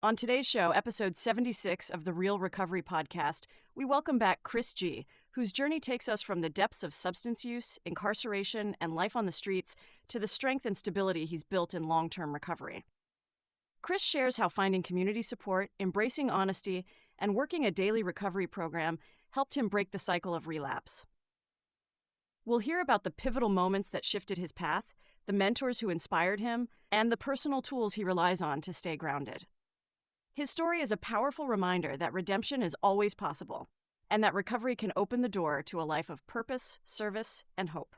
On today's show, episode 76 of the Real Recovery Podcast, we welcome back Chris G., whose journey takes us from the depths of substance use, incarceration, and life on the streets to the strength and stability he's built in long-term recovery. Chris shares how finding community support, embracing honesty, and working a daily recovery program helped him break the cycle of relapse. We'll hear about the pivotal moments that shifted his path, the mentors who inspired him, and the personal tools he relies on to stay grounded. His story is a powerful reminder that redemption is always possible, and that recovery can open the door to a life of purpose, service, and hope.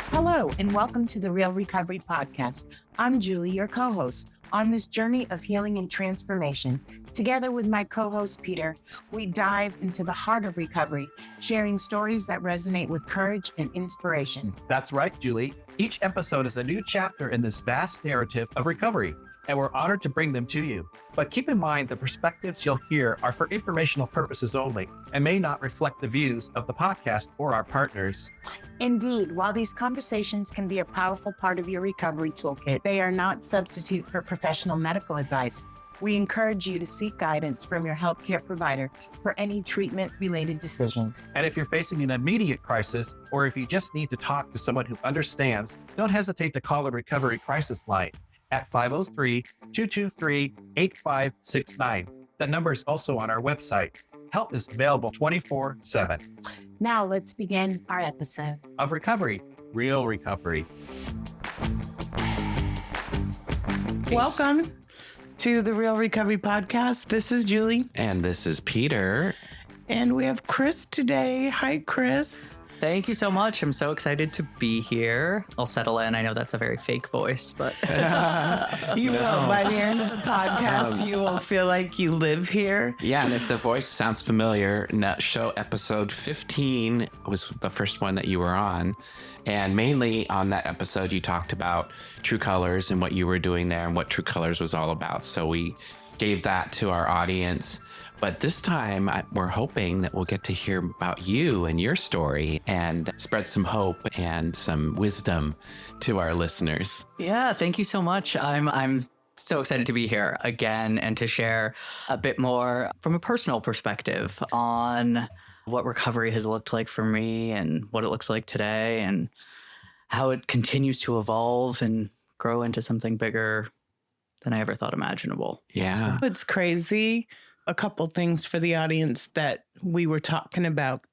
Hello, and welcome to the Real Recovery Podcast. I'm Julie, your co-host. On this journey of healing and transformation, together with my co-host Peter, we dive into the heart of recovery, sharing stories that resonate with courage and inspiration. That's right, Julie. Each episode is a new chapter in this vast narrative of recovery, and we're honored to bring them to you. But keep in mind, the perspectives you'll hear are for informational purposes only and may not reflect the views of the podcast or our partners. Indeed, while these conversations can be a powerful part of your recovery toolkit, they are not substitute for professional medical advice. We encourage you to seek guidance from your healthcare provider for any treatment-related decisions. And if you're facing an immediate crisis, or if you just need to talk to someone who understands, don't hesitate to call the Recovery Crisis Line at 503-223-8569. The number is also on our website. Help is available 24/7. Now let's begin our episode of recovery, real recovery. Welcome to the Real Recovery Podcast. This is Julie. And this is Peter. And we have Chris today. Hi, Chris. Thank you so much. I'm so excited to be here. I'll settle in. I know that's a very fake voice, but you will. By the end of the podcast, you will feel like you live here. Yeah, and if the voice sounds familiar, show episode 15 was the first one that you were on. And mainly on that episode, you talked about True Colors and what you were doing there and what True Colors was all about. So we gave that to our audience. But this time, we're hoping that we'll get to hear about you and your story and spread some hope and some wisdom to our listeners. Yeah, thank you so much. I'm so excited to be here again and to share a bit more from a personal perspective on what recovery has looked like for me and what it looks like today and how it continues to evolve and grow into something bigger than I ever thought imaginable. Yeah. It's crazy. A couple things for the audience that we were talking about.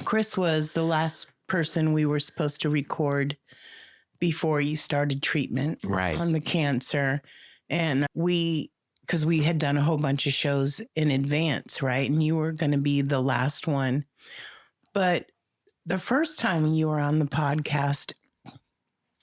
Chris was the last person we were supposed to record before you started treatment on the cancer. And because we had done a whole bunch of shows in advance, right? And you were going to be the last one. But the first time you were on the podcast,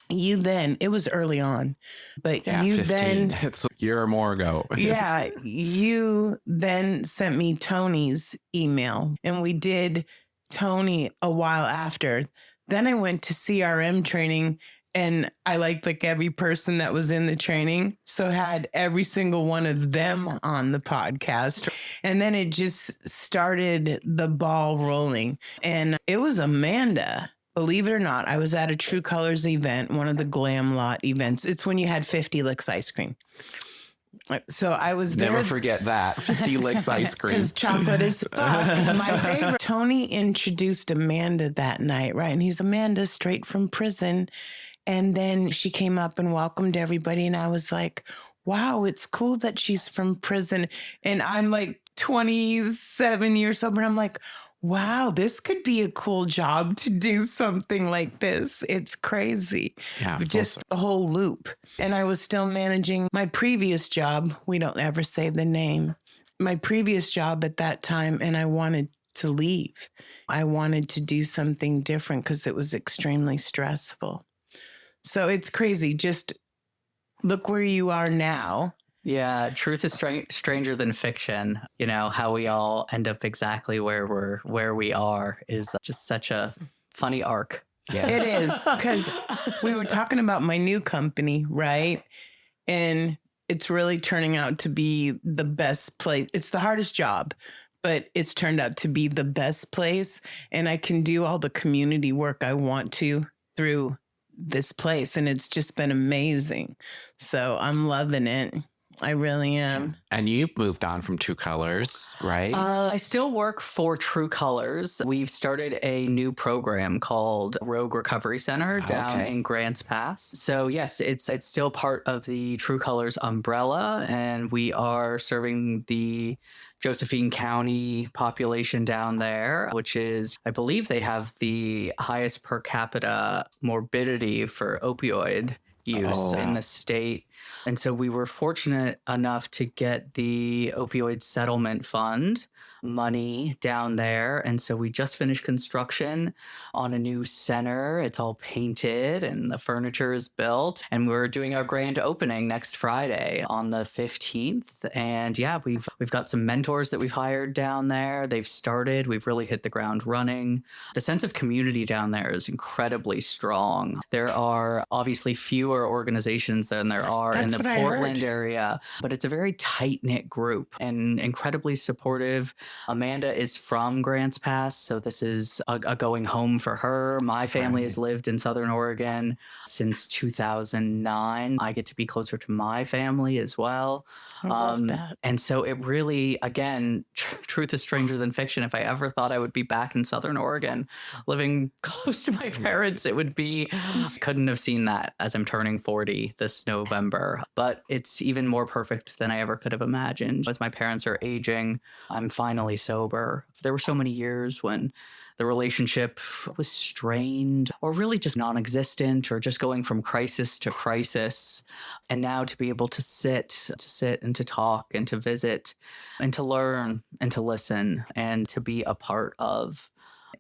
it was early on, but you 15. then... It's a year or more ago. Yeah, you then sent me Tony's email, and we did Tony a while after. Then I went to CRM training, and I liked like every person that was in the training, so had every single one of them on the podcast. And then it just started the ball rolling, and it was Amanda. Believe it or not, I was at a True Colors event, one of the Glam Lot events. It's when you had 50 licks ice cream. So I was there. Never forget that. 50 licks ice cream. Because chocolate is fuck. My favorite. Tony introduced Amanda that night, right? And he's Amanda straight from prison. And then she came up and welcomed everybody. And I was like, wow, it's cool that she's from prison. And I'm like 27 years old. And I'm like, wow, this could be a cool job to do something like this. It's crazy. Yeah, just the whole loop. And I was still managing my previous job. We don't ever say the name. My previous job at that time, and I wanted to leave. I wanted to do something different because it was extremely stressful. So it's crazy. Just look where you are now. Yeah, truth is stranger than fiction. You know, how we all end up exactly where we are is just such a funny arc. Yeah. It is, because we were talking about my new company, right? And it's really turning out to be the best place. It's the hardest job, but it's turned out to be the best place. And I can do all the community work I want to through this place. And it's just been amazing. So I'm loving it. I really am. And you've moved on from True Colors, right? I still work for True Colors. We've started a new program called Rogue Recovery Center down in Grants Pass. So yes, it's still part of the True Colors umbrella, and we are serving the Josephine County population down there, which is, I believe they have the highest per capita morbidity for opioid use in the state. And so we were fortunate enough to get the opioid settlement fund money down there. And so we just finished construction on a new center. It's all painted and the furniture is built. And we're doing our grand opening next Friday on the 15th. And yeah, we've got some mentors that we've hired down there. They've started. We've really hit the ground running. The sense of community down there is incredibly strong. There are obviously fewer organizations than there are in the Portland area, but it's a very tight-knit group and incredibly supportive. Amanda is from Grants Pass, so this is a going home for her. My family has lived in Southern Oregon since 2009. I get to be closer to my family as well. I love that. And so it really, again, truth is stranger than fiction. If I ever thought I would be back in Southern Oregon, living close to my parents, it would be, couldn't have seen that as I'm turning 40 this November. But it's even more perfect than I ever could have imagined. As my parents are aging, I'm finally sober. There were so many years when the relationship was strained or really just non-existent or just going from crisis to crisis. And now to be able to sit and to talk and to visit and to learn and to listen and to be a part of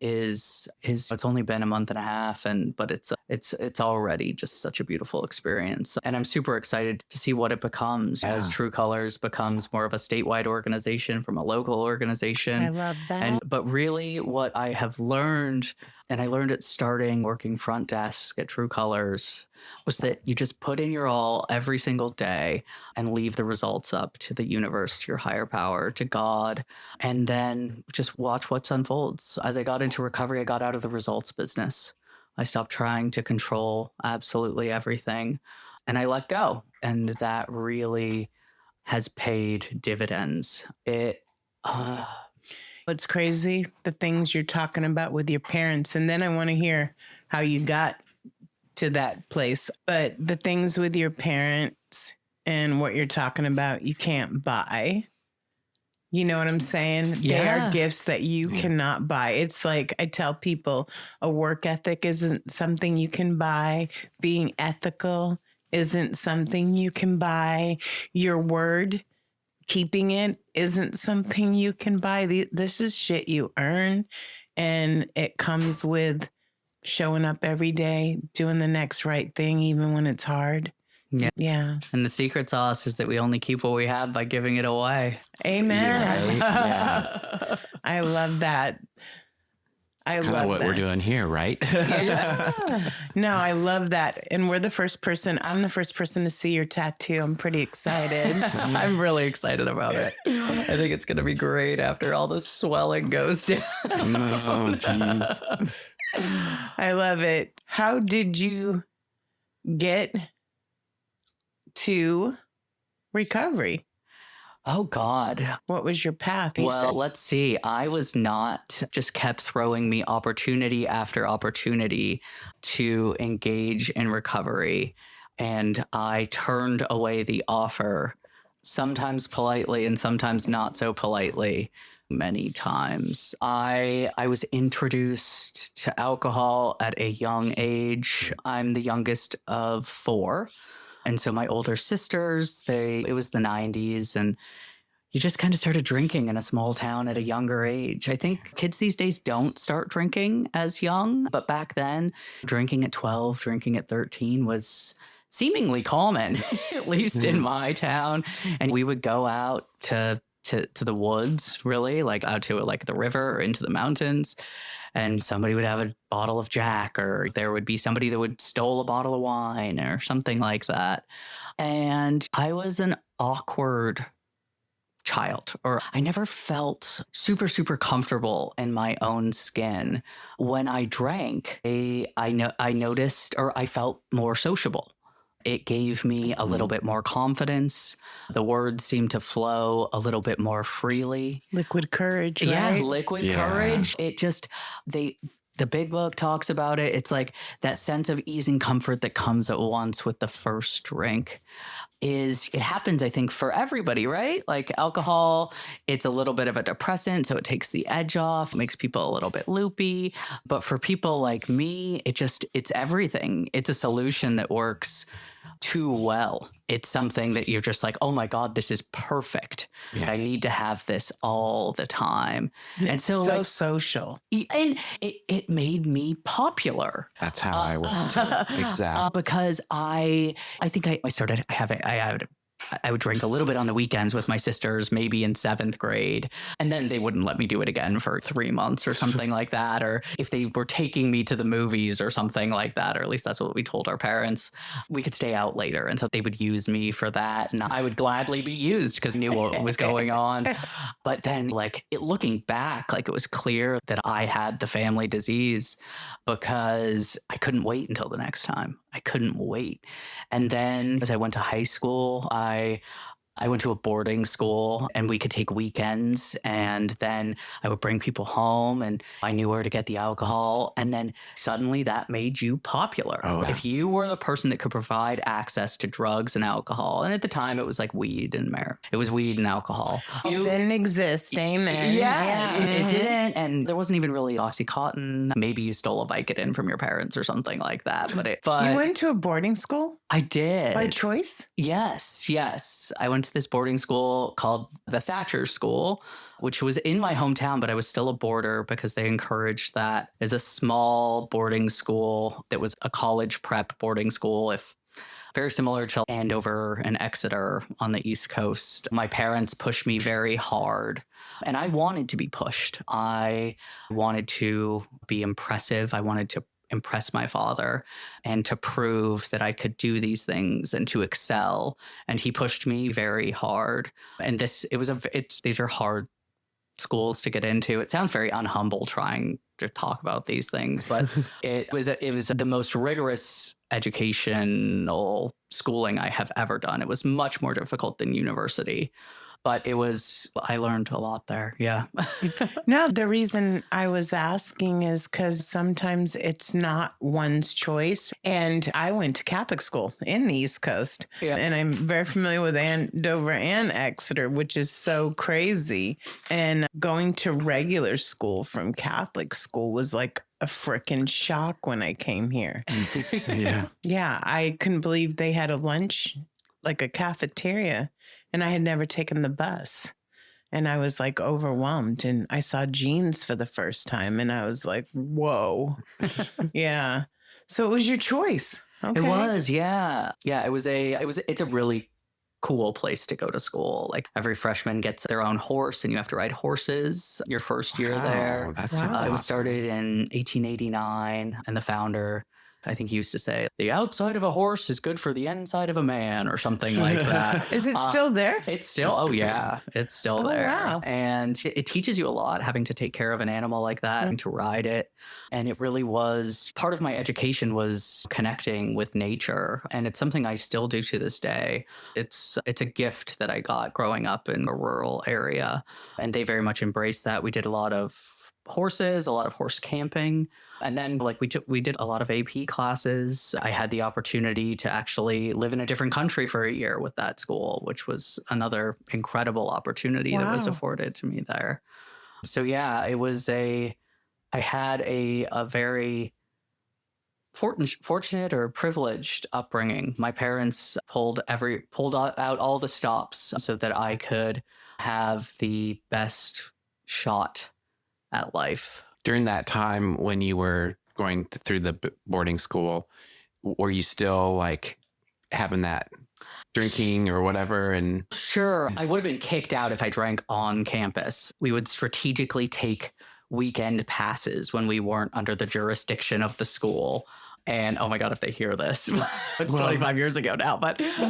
is it's only been a month and a half, but it's already just such a beautiful experience. And I'm super excited to see what it becomes as True Colors becomes more of a statewide organization from a local organization. I love that. But really what I have learned, and I learned it starting working front desk at True Colors, was that you just put in your all every single day and leave the results up to the universe, to your higher power, to God, and then just watch what unfolds. As I got into recovery, I got out of the results business. I stopped trying to control absolutely everything, and I let go. And that really has paid dividends. It's crazy, the things you're talking about with your parents. And then I want to hear how you got to that place. But the things with your parents and what you're talking about, you can't buy. You know what I'm saying? Yeah. They are gifts that you cannot buy. It's like I tell people, a work ethic isn't something you can buy. Being ethical isn't something you can buy. Your word, keeping it, isn't something you can buy. This is shit you earn. And it comes with showing up every day, doing the next right thing, even when it's hard. Yeah. Yeah. And the secret sauce is that we only keep what we have by giving it away. Amen. Yeah. I love that. I Kind love of what that. we're doing here, right? No, I love that. And I'm the first person to see your tattoo. I'm pretty excited. I'm really excited about it. I think it's going to be great after all the swelling goes down. Oh, jeez. I love it. How did you get to recovery? Oh, God. What was your path? You Well, said? let's see. I was not just kept throwing me opportunity after opportunity to engage in recovery. And I turned away the offer, sometimes politely and sometimes not so politely. Many times. I was introduced to alcohol at a young age. I'm the youngest of 4. And so my older sisters, it was the 90s, and you just kind of started drinking in a small town at a younger age. I think kids these days don't start drinking as young, but back then, drinking at 12, drinking at 13 was seemingly common, at least in my town. And we would go out to to the woods, really, like out to like the river or into the mountains. And somebody would have a bottle of Jack, or there would be somebody that would stole a bottle of wine or something like that. And I was an awkward child, or I never felt super, super comfortable in my own skin. When I drank, I noticed, or I felt more sociable. It gave me a little bit more confidence. The words seemed to flow a little bit more freely. Liquid courage, right? Yeah, liquid Yeah. courage. It just, the big book talks about it. It's like that sense of ease and comfort that comes at once with the first drink. It happens, I think, for everybody, right? Like alcohol, it's a little bit of a depressant, so it takes the edge off, makes people a little bit loopy. But for people like me, it's everything. It's a solution that works too well. It's something that you're just like, oh my God, this is perfect. Yeah. I need to have this all the time. And so, so like, social. and it made me popular. That's how I was too. Exactly. Because I think I started having, I would drink a little bit on the weekends with my sisters, maybe in 7th grade. And then they wouldn't let me do it again for 3 months or something like that. Or if they were taking me to the movies or something like that, or at least that's what we told our parents, we could stay out later. And so they would use me for that. And I would gladly be used because I knew what was going on. But then looking back, like it was clear that I had the family disease because I couldn't wait until the next time. I couldn't wait. And then as I went to high school, I went to a boarding school and we could take weekends, and then I would bring people home and I knew where to get the alcohol. And then suddenly that made you popular. Oh, yeah. If you were the person that could provide access to drugs and alcohol, and at the time it was like weed and it was weed and alcohol. It didn't exist. Amen. Yeah, it Mhm. didn't. And there wasn't even really Oxycontin. Maybe you stole a Vicodin from your parents or something like that. But You went to a boarding school I did. by choice? Yes. I went to this boarding school called the Thatcher School, which was in my hometown, but I was still a boarder because they encouraged that as a small boarding school that was a college prep boarding school, very similar to Andover and Exeter on the East Coast. My parents pushed me very hard, and I wanted to be pushed. I wanted to be impressive. I wanted to impress my father and to prove that I could do these things and to excel. And he pushed me very hard. And these are hard schools to get into. It sounds very unhumble trying to talk about these things, but it was the most rigorous educational schooling I have ever done. It was much more difficult than university. But I learned a lot there. Yeah. No, the reason I was asking is because sometimes it's not one's choice. And I went to Catholic school in the East Coast. Yeah. And I'm very familiar with Andover and Exeter, which is so crazy. And going to regular school from Catholic school was like a freaking shock when I came here. Yeah. Yeah, I couldn't believe they had a lunch, like a cafeteria, and I had never taken the bus. And I was like overwhelmed, and I saw jeans for the first time, and I was like, whoa. Yeah. So it was your choice. Okay. It was, yeah. Yeah, it's a really cool place to go to school. Like every freshman gets their own horse and you have to ride horses your first year there. That sounds It was awesome. started in 1889, and the founder, I think he used to say, the outside of a horse is good for the inside of a man or something like that. Is it still there? It's still, oh yeah, it's still there. Wow. And it teaches you a lot, having to take care of an animal like that and to ride it. And it really was, part of my education was connecting with nature. And it's something I still do to this day. It's a gift that I got growing up in a rural area. And they very much embraced that. We did a lot of horses, a lot of horse camping. And then we did a lot of AP classes. I had the opportunity to actually live in a different country for a year with that school, which was another incredible opportunity that was Wow. afforded to me there. So yeah, I had a very fortunate or privileged upbringing. My parents pulled out all the stops so that I could have the best shot at life. During that time when you were going through the boarding school, were you still like having that drinking or whatever? And Sure, I would have been kicked out if I drank on campus. We would strategically take weekend passes when we weren't under the jurisdiction of the school. And oh my God, if they hear this, it's 25 years ago now,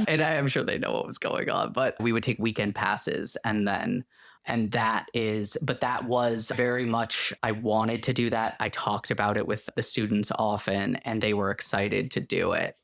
and I'm sure they know what was going on, but we would take weekend passes but that was very much, I wanted to do that. I talked about it with the students often and they were excited to do it.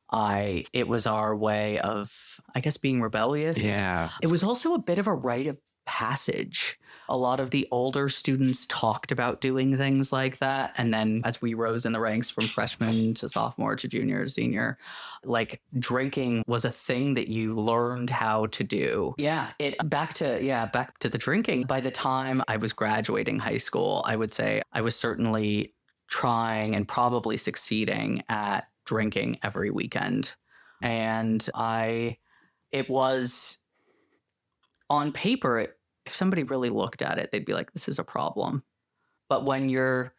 It was our way of, I guess, being rebellious. yeah, It was also a bit of a rite of passage. A lot of the older students talked about doing things like that. And then as we rose in the ranks from freshman to sophomore to junior to senior, like drinking was a thing that you learned how to do. Back to the drinking. By the time I was graduating high school, I would say I was certainly trying and probably succeeding at drinking every weekend. And it was on paper, if somebody really looked at it, they'd be like, this is a problem. But when you're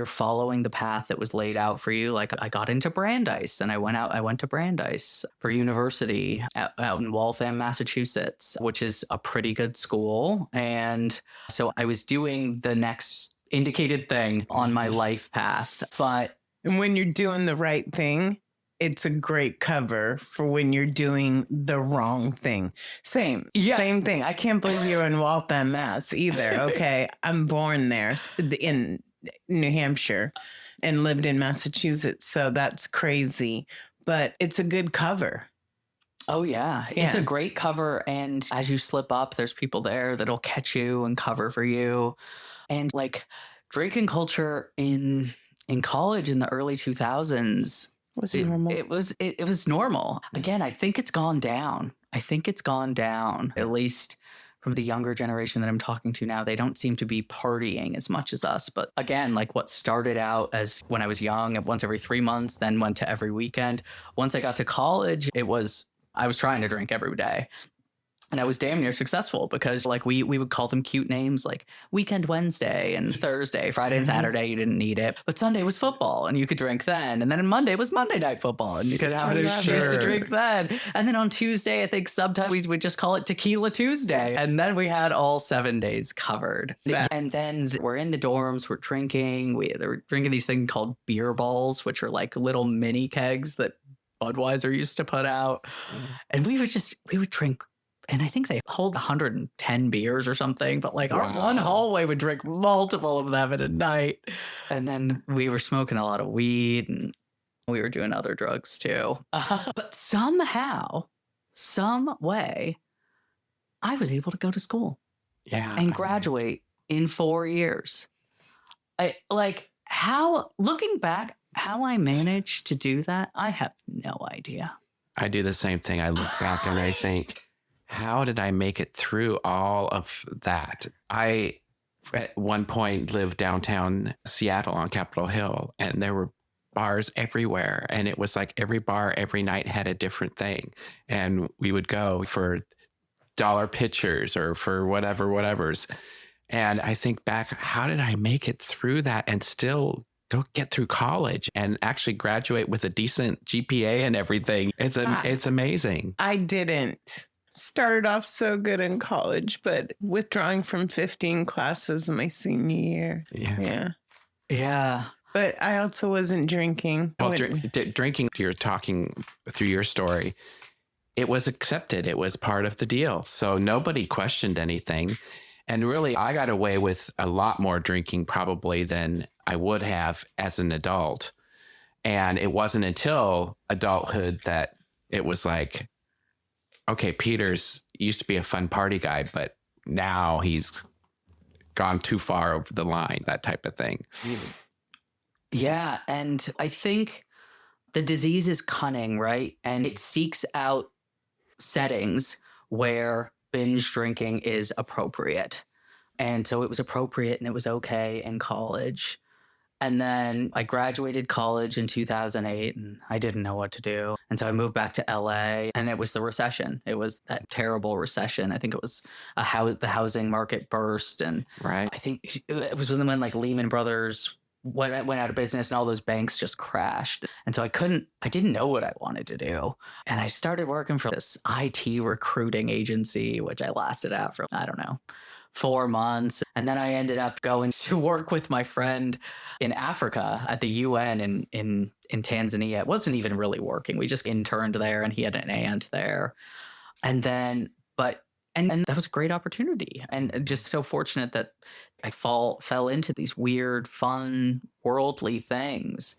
following the path that was laid out for you, like I got into Brandeis and I went to Brandeis for university out in Waltham, Massachusetts, which is a pretty good school. And so I was doing the next indicated thing on my life path. And when you're doing the right thing, it's a great cover for when you're doing the wrong thing. Same thing. I can't believe you're in Waltham, Mass either. Okay. I'm born there in New Hampshire and lived in Massachusetts. So that's crazy, but it's a good cover. Oh, yeah. It's a great cover. And as you slip up, there's people there that'll catch you and cover for you. And like drinking culture in college in the early 2000s, normal. It was normal. Again, I think it's gone down. At least from the younger generation that I'm talking to now. They don't seem to be partying as much as us. But again, like what started out as when I was young, once every 3 months, then went to every weekend. Once I got to college, I was trying to drink every day. And I was damn near successful because like we would call them cute names like Weekend Wednesday and Thursday, Friday and Saturday, you didn't need it. But Sunday was football and you could drink then. And then Monday was Monday Night Football and you could have an excuse to drink then. And then on Tuesday, I think sometimes we would just call it Tequila Tuesday. And then we had all 7 days covered. And then we're in the dorms, we're drinking. They were drinking these things called beer balls, which are like little mini kegs that Budweiser used to put out. And we would drink. And I think they hold 110 beers or something, but like our one hallway would drink multiple of them in a night. And then we were smoking a lot of weed and we were doing other drugs too. But somehow, some way, I was able to go to school and graduate in 4 years. Looking back, how I managed to do that, I have no idea. I do the same thing. I look back and I think, how did I make it through all of that? I, at one point, lived downtown Seattle on Capitol Hill, and there were bars everywhere. And it was like every bar every night had a different thing. And we would go for dollar pitchers or for whatever's. And I think back, how did I make it through that and still go get through college and actually graduate with a decent GPA and everything? It's amazing. I didn't. Started off so good in college, but withdrawing from 15 classes my senior year. Yeah. But I also wasn't drinking. Well, drinking, you're talking through your story, it was accepted. It was part of the deal. So nobody questioned anything. And really, I got away with a lot more drinking probably than I would have as an adult. And it wasn't until adulthood that it was like, okay, Peter's used to be a fun party guy, but now he's gone too far over the line, that type of thing. Yeah. And I think the disease is cunning, right? And it seeks out settings where binge drinking is appropriate. And so it was appropriate and it was okay in college. And then I graduated college in 2008 and I didn't know what to do. And so I moved back to LA and it was the recession. It was that terrible recession. I think it was the housing market burst. And right. I think it was when like Lehman Brothers went out of business and all those banks just crashed. And so I didn't know what I wanted to do. And I started working for this IT recruiting agency, which I lasted at for, I don't know, 4 months. And then I ended up going to work with my friend in Africa at the UN in Tanzania. It wasn't even really working. We just interned there and he had an aunt there. And then, and that was a great opportunity, and just so fortunate that I fell into these weird, fun, worldly things.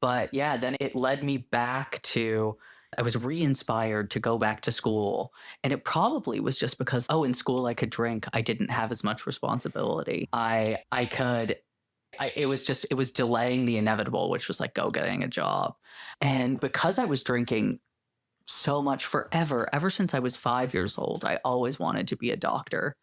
But yeah, then it led me back to, I was re-inspired to go back to school. And it probably was just because, in school I could drink. I didn't have as much responsibility. It was delaying the inevitable, which was like getting a job. And because I was drinking so much forever, ever since I was 5 years old, I always wanted to be a doctor.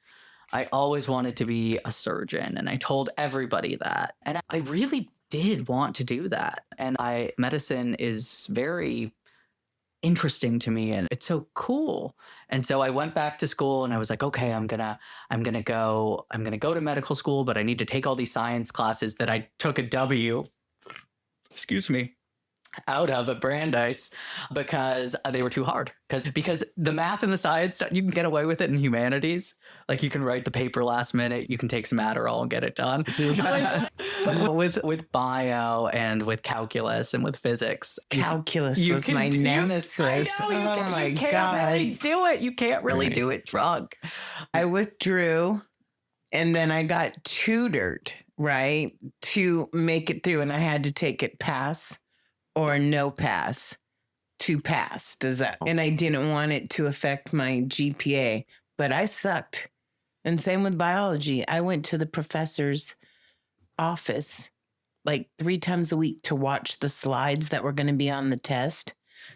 I always wanted to be a surgeon. And I told everybody that. And I really did want to do that. And medicine is very interesting to me and it's so cool. And so I went back to school and I was like, okay, I'm gonna go to medical school, but I need to take all these science classes that I took a W, excuse me, out of at Brandeis because they were too hard. Because the math and the science, you can get away with it in humanities. Like you can write the paper last minute, you can take some Adderall and get it done. But with bio and with calculus and with physics, Calculus was my nemesis. I know, you can't really do it. You can't really do it drunk. I withdrew and then I got tutored, right, to make it through, and I had to take it pass or no pass to pass. And I didn't want it to affect my GPA, but I sucked. And same with biology. I went to the professor's office like 3 times a week to watch the slides that were going to be on the test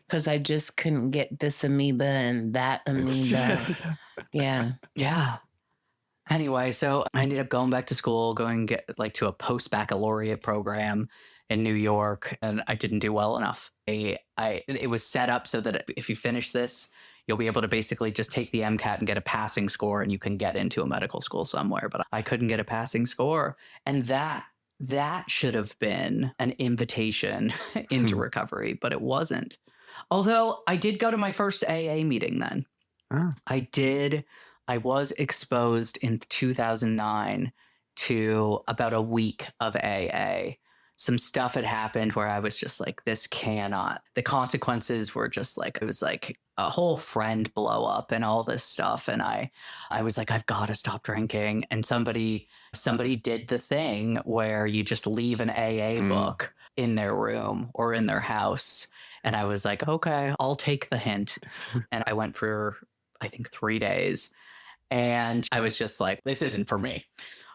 because I just couldn't get this amoeba and that amoeba. Yeah. Anyway, so I ended up going back to school, to a post-baccalaureate program in New York, and I didn't do well enough. It was set up so that if you finish this, you'll be able to basically just take the MCAT and get a passing score, and you can get into a medical school somewhere. But I couldn't get a passing score, and that should have been an invitation into recovery, but it wasn't. Although I did go to my first AA meeting then. Oh. I was exposed in 2009 to about a week of AA. Some stuff had happened where I was just like, this cannot. The consequences were just like, it was like a whole friend blow up and all this stuff. And I was like, I've got to stop drinking. And somebody did the thing where you just leave an AA book in their room or in their house. And I was like, okay, I'll take the hint. And I went for, I think, 3 days. And I was just like, this isn't for me.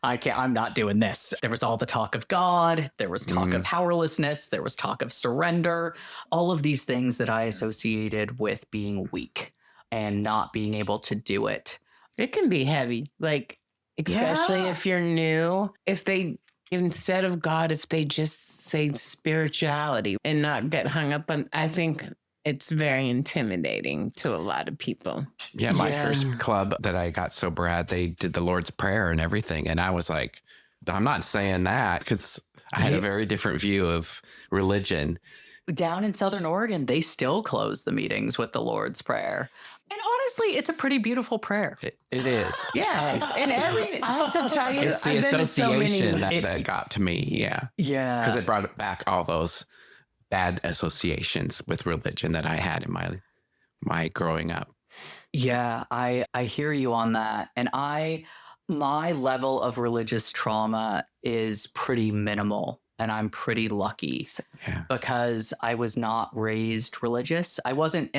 I'm not doing this. There was all the talk of God. There was talk of powerlessness. There was talk of surrender. All of these things that I associated with being weak and not being able to do it. It can be heavy, like, especially if you're new. If they, instead of God, if they just say spirituality and not get hung up on, I think it's very intimidating to a lot of people. Yeah, my first club that I got sober at, they did the Lord's Prayer and everything. And I was like, I'm not saying that, because I had a very different view of religion. Down in Southern Oregon, they still close the meetings with the Lord's Prayer. And honestly, it's a pretty beautiful prayer. It is. Yeah. And I have to tell you, it's the association that got to me. Yeah. Yeah. Because it brought back all those bad associations with religion that I had in my growing up. Yeah, I hear you on that. And my level of religious trauma is pretty minimal. And I'm pretty lucky because I was not raised religious. I wasn't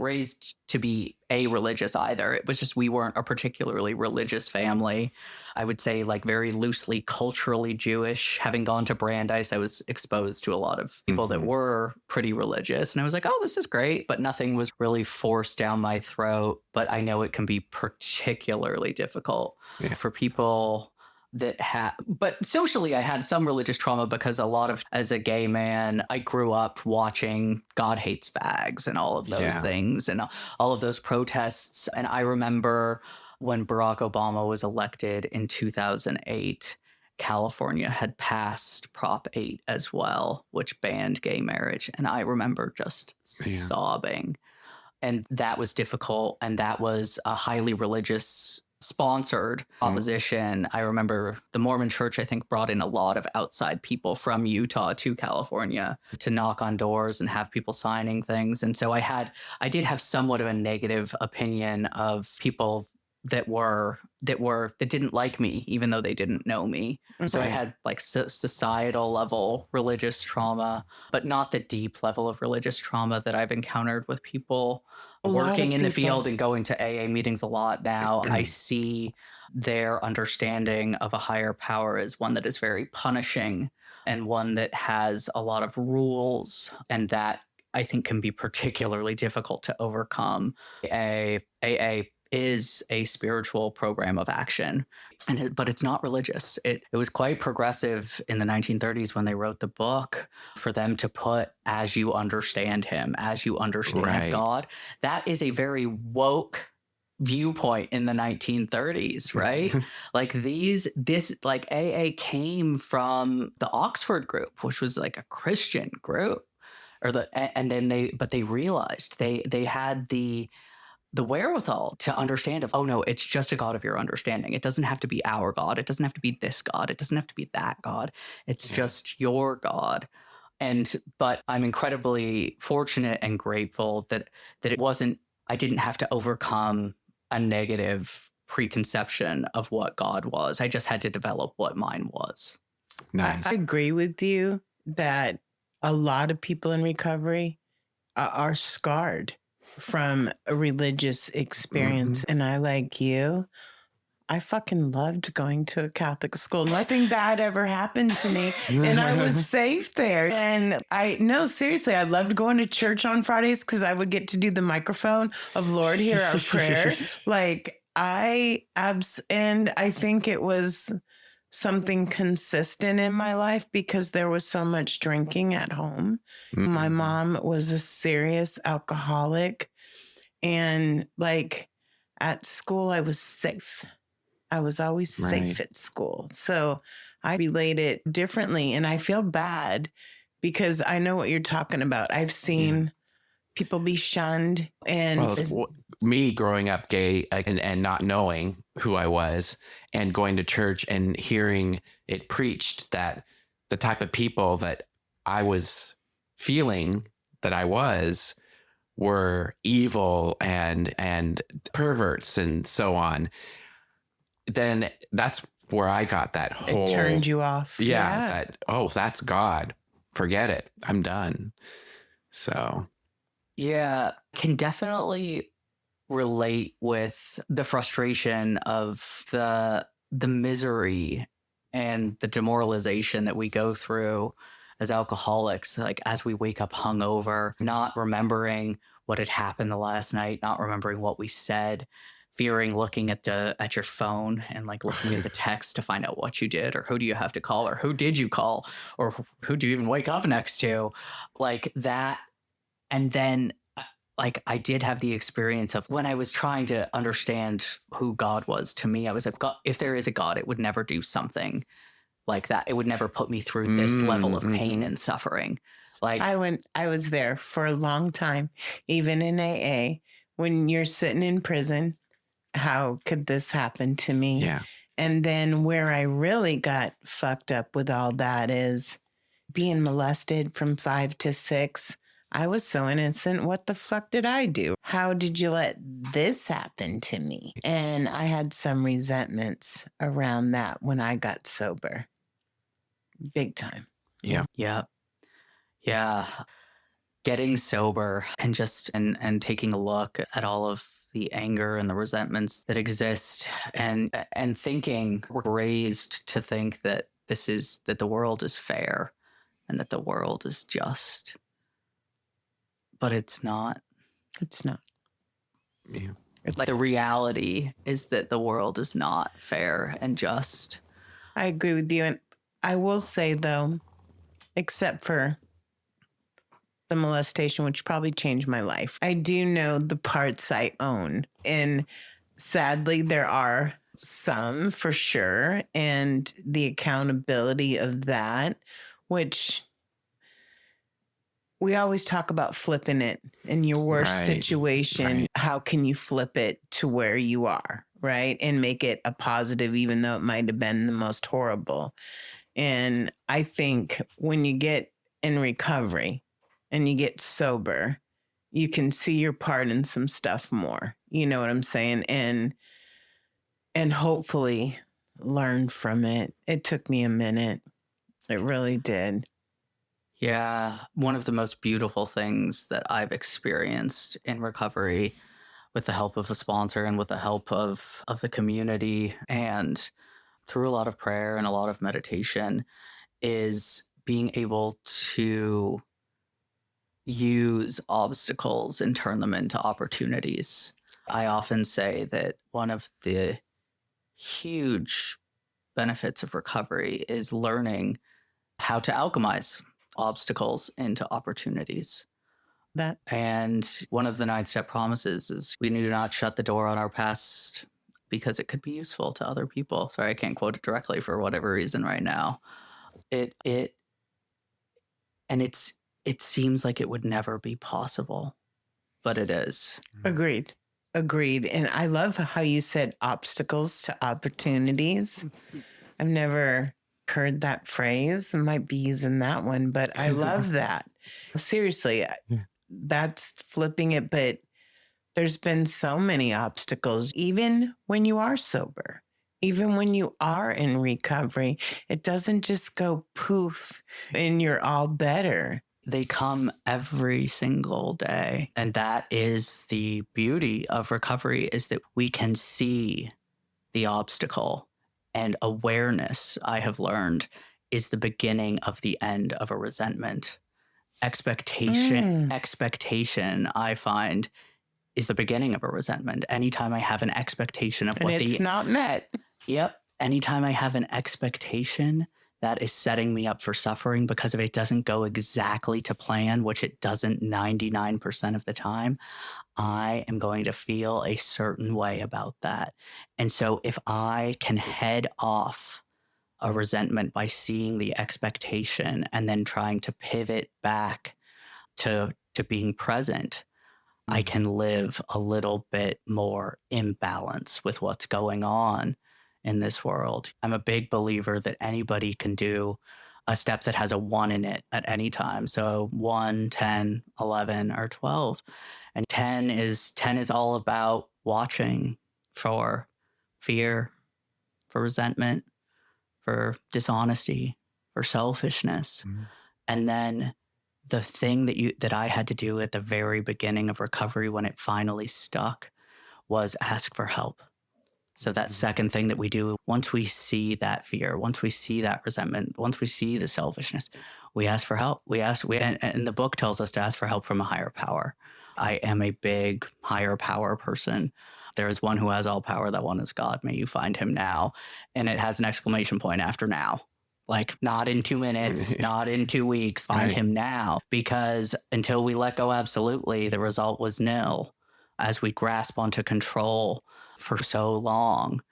raised to be religious either. It was just we weren't a particularly religious family. I would say like very loosely culturally Jewish. Having gone to Brandeis, I was exposed to a lot of people that were pretty religious. And I was like, oh, this is great. But nothing was really forced down my throat. But I know it can be particularly difficult for people but socially I had some religious trauma because as a gay man, I grew up watching God Hates Fags and all of those things and all of those protests. And I remember when Barack Obama was elected in 2008 California had passed Prop 8 as well, which banned gay marriage. And I remember just sobbing. And that was difficult. And that was a highly religious sponsored opposition. I remember the Mormon church, I think, brought in a lot of outside people from Utah to California to knock on doors and have people signing things. And so I did have somewhat of a negative opinion of people that didn't like me, even though they didn't know me. So I had like societal level religious trauma, but not the deep level of religious trauma that I've encountered with people working in the field and going to AA meetings a lot now. I see their understanding of a higher power as one that is very punishing and one that has a lot of rules, and that I think can be particularly difficult to overcome. AA is a spiritual program of action, but it's not religious. It was quite progressive in the 1930s when they wrote the book for them to put "as you understand him," as you understand God. That is a very woke viewpoint in the 1930s, right? Like like AA came from the Oxford group, which was like a Christian group, and then they realized they had the wherewithal to understand oh no, it's just a God of your understanding. It doesn't have to be our God. It doesn't have to be this God. It doesn't have to be that God. It's just your God. But I'm incredibly fortunate and grateful that I didn't have to overcome a negative preconception of what God was. I just had to develop what mine was. Nice. I agree with you that a lot of people in recovery are scarred from a religious experience. And I, like you, I fucking loved going to a Catholic school. Nothing bad ever happened to me. And I was safe there. And seriously, I loved going to church on Fridays because I would get to do the microphone of Lord, hear our prayer. And I think it was something consistent in my life because there was so much drinking at home. My mom was a serious alcoholic, and at school I was safe. I was always safe at school. So I relate it differently, and I feel bad because I know what you're talking about. I've seen people be shunned, and me growing up gay and not knowing who I was and going to church and hearing it preached that the type of people that I was feeling that I were evil and perverts and so on. Then that's where I got that whole... It turned you off. Yeah. That's God. Forget it. I'm done. So... Yeah, can definitely relate with the frustration of the misery and the demoralization that we go through as alcoholics, like as we wake up hungover, not remembering what had happened the last night, not remembering what we said, fearing looking at your phone and like looking at the text to find out what you did or who do you have to call or who did you call or who do you even wake up next to, like that. And then like I did have the experience of when I was trying to understand who God was to me, I was like, God, if there is a God, it would never do something like that. It would never put me through this level of pain and suffering. Like I was there for a long time, even in AA, when you're sitting in prison, how could this happen to me? Yeah. And then where I really got fucked up with all that is being molested from 5 to 6. I was so innocent. What the fuck did I do? How did you let this happen to me? And I had some resentments around that when I got sober. Big time. Yeah. Yeah. Yeah. Getting sober and just and taking a look at all of the anger and the resentments that exist and thinking we're raised to think that that the world is fair and that the world is just. But it's not. It's not. Yeah. It's like the reality is that the world is not fair and just. I agree with you. And I will say, though, except for the molestation, which probably changed my life, I do know the parts I own. And sadly, there are Some for sure. And the accountability of that, which we always talk about flipping it in your worst Right, situation. right. How can you flip it to where you are, right? And make it a positive, even though it might have been the most horrible. And I think when you get in recovery and you get sober, you can see your part in some stuff more. You know what I'm saying? And hopefully learn from it. It took me a minute. It really did. Yeah, one of the most beautiful things that I've experienced in recovery with the help of a sponsor and with the help of the community and through a lot of prayer and a lot of meditation is being able to use obstacles and turn them into opportunities. I often say that one of the huge benefits of recovery is learning how to alchemize obstacles into opportunities. That And one of the 9-step promises is we do not shut the door on our past because it could be useful to other people. Sorry, I can't quote it directly for whatever reason right now. It and it seems like it would never be possible, but it is. agreed. Agreed. And I love how you said obstacles to opportunities. I've never heard that phrase. I might be using that one, but I love that. Seriously, that's flipping it. But there's been so many obstacles, even when you are sober, even when you are in recovery. It doesn't just go poof and you're all better. They come every single day. And that is the beauty of recovery, is that we can see the obstacle, and awareness, I have learned, is the beginning of the end of a resentment. Expectation, I find, is the beginning of a resentment. Anytime I have an expectation of And it's not met. Yep. Anytime I have an expectation, that is setting me up for suffering, because if it doesn't go exactly to plan, which it doesn't 99% of the time, I am going to feel a certain way about that. And so if I can head off a resentment by seeing the expectation and then trying to pivot back to being present, I can live a little bit more in balance with what's going on in this world. I'm a big believer that anybody can do a step that has a 1 in it at any time. So 1, 10, 11, or 12. And 10 is all about watching for fear, for resentment, for dishonesty, for selfishness. And then the thing that I had to do at the very beginning of recovery, when it finally stuck, was ask for help. So that second thing that we do, once we see that fear, once we see that resentment, once we see the selfishness, we ask for help. And the book tells us to ask for help from a higher power. I am a big higher power person. There is one who has all power. That one is God. May you find him now. And it has an exclamation point after now. Like, not in 2 minutes, not in 2 weeks, find him now. Because until we let go absolutely, the result was nil. As we grasp onto control for so long,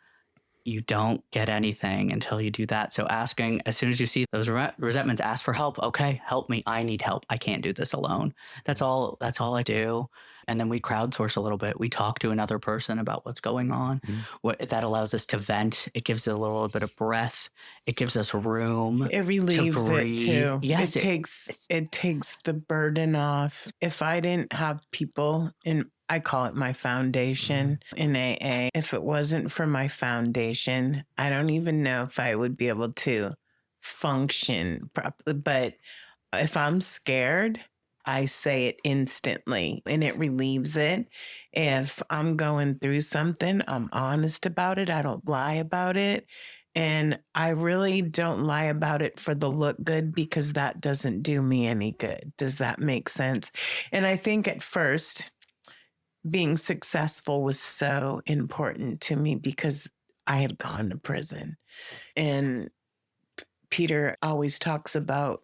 you don't get anything until you do that. So asking, as soon as you see those resentments, ask for help. Okay, help me. I need help. I can't do this alone. That's all I do. And then we crowdsource a little bit. We talk to another person about what's going on. That allows us to vent. It gives it a little bit of breath. It gives us room. It relieves to it breathe. too. Yes, it takes the burden off. If I didn't have people in, I call it my foundation in AA. If it wasn't for my foundation, I don't even know if I would be able to function properly. But if I'm scared, I say it instantly and it relieves it. If I'm going through something, I'm honest about it. I don't lie about it. And I really don't lie about it for the look good, because that doesn't do me any good. Does that make sense? And I think at first, being successful was so important to me because I had gone to prison. And Peter always talks about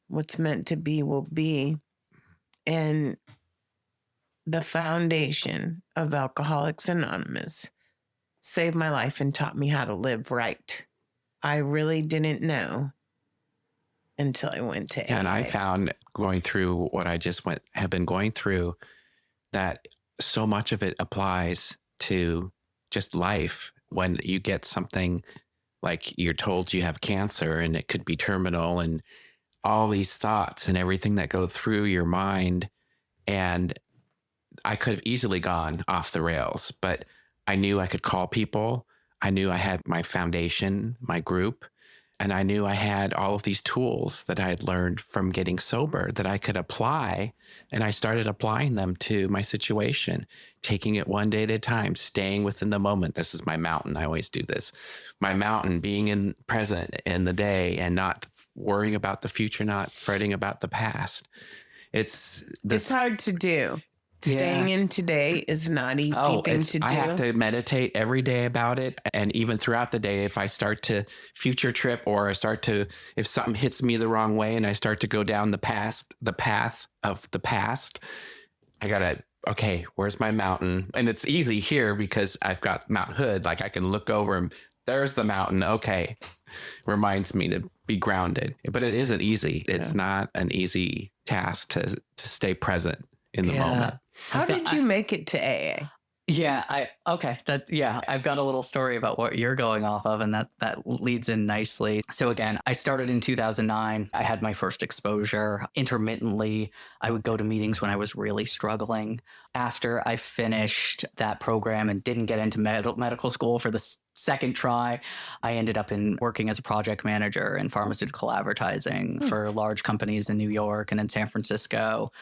what's meant to be will be. And the foundation of Alcoholics Anonymous saved my life and taught me how to live right. I really didn't know until I went to Yeah, AA. and I found going through what I just have been going through that so much of it applies to just life. When you get something like you're told you have cancer and it could be terminal, and all these thoughts and everything that go through your mind. And I could have easily gone off the rails, but I knew I could call people. I knew I had my foundation, my group, and I knew I had all of these tools that I had learned from getting sober that I could apply. And I started applying them to my situation, taking it one day at a time, staying within the moment. This is my mountain. I always do this. My mountain, being in present in the day and not worrying about the future, not fretting about the past. It's hard to do. Staying in today is not easy thing to do. I have to meditate every day about it. And even throughout the day, if I start to future trip, or if something hits me the wrong way and I start to go down the path of the past, I gotta, okay, where's my mountain? And it's easy here because I've got Mount Hood. Like I can look over and there's the mountain. Okay. Reminds me to be grounded, but it isn't easy. It's not an easy task to stay present in the moment. How did you make it to AA? I've got a little story about what you're going off of, and that leads in nicely. So again, I started in 2009. I had my first exposure intermittently. I would go to meetings when I was really struggling. After I finished that program and didn't get into medical school for the second try, I ended up working as a project manager in pharmaceutical advertising for large companies in New York and in San Francisco.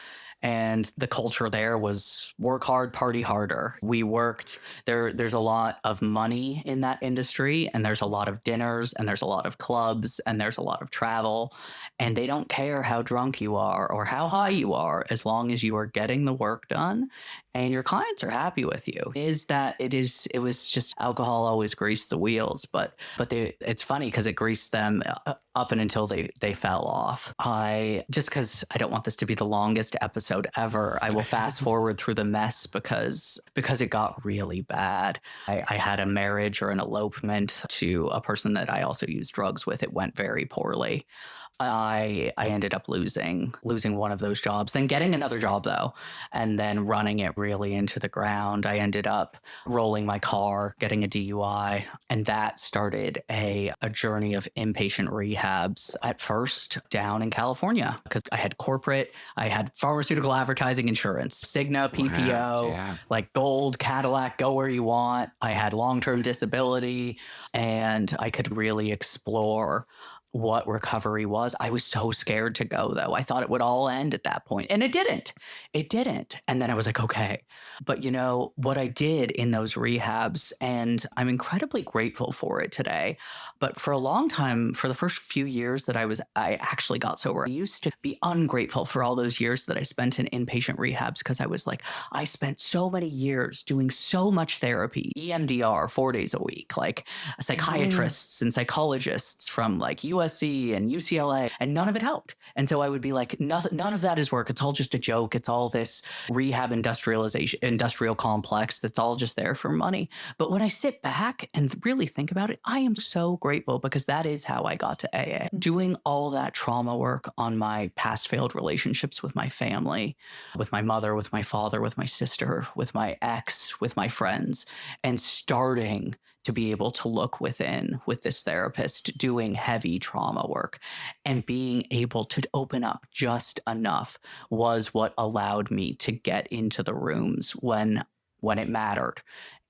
And the culture there was work hard, party harder. We worked there. There's a lot of money in that industry, and there's a lot of dinners, and there's a lot of clubs, and there's a lot of travel. And they don't care how drunk you are or how high you are, as long as you are getting the work done and your clients are happy with you. It was just alcohol always greased the wheels, but it's funny because it greased them up and until they fell off. Because I don't want this to be the longest episode ever, I will fast forward through the mess because it got really bad. I had a marriage or an elopement to a person that I also used drugs with. It went very poorly. I ended up losing one of those jobs, then getting another job though, and then running it really into the ground. I ended up rolling my car, getting a DUI, and that started a journey of inpatient rehabs, at first down in California, because I had corporate, I had pharmaceutical advertising insurance, Cigna, PPO, like Gold, Cadillac, go where you want. I had long-term disability, and I could really explore what recovery was. I was so scared to go though. I thought it would all end at that point, and it didn't. And then I was like, okay. But you know what I did in those rehabs, and I'm incredibly grateful for it today. But for a long time, for the first few years that I actually got sober, I used to be ungrateful for all those years that I spent in inpatient rehabs, because I was like, I spent so many years doing so much therapy, EMDR 4 days a week, like psychiatrists and psychologists from like USC and UCLA, and none of it helped. And so I would be like, none of that is work. It's all just a joke. It's all this rehab industrial complex that's all just there for money. But when I sit back and really think about it, I am so grateful, because that is how I got to AA. Doing all that trauma work on my past failed relationships with my family, with my mother, with my father, with my sister, with my ex, with my friends, and starting to be able to look within with this therapist, doing heavy trauma work and being able to open up just enough was what allowed me to get into the rooms when it mattered,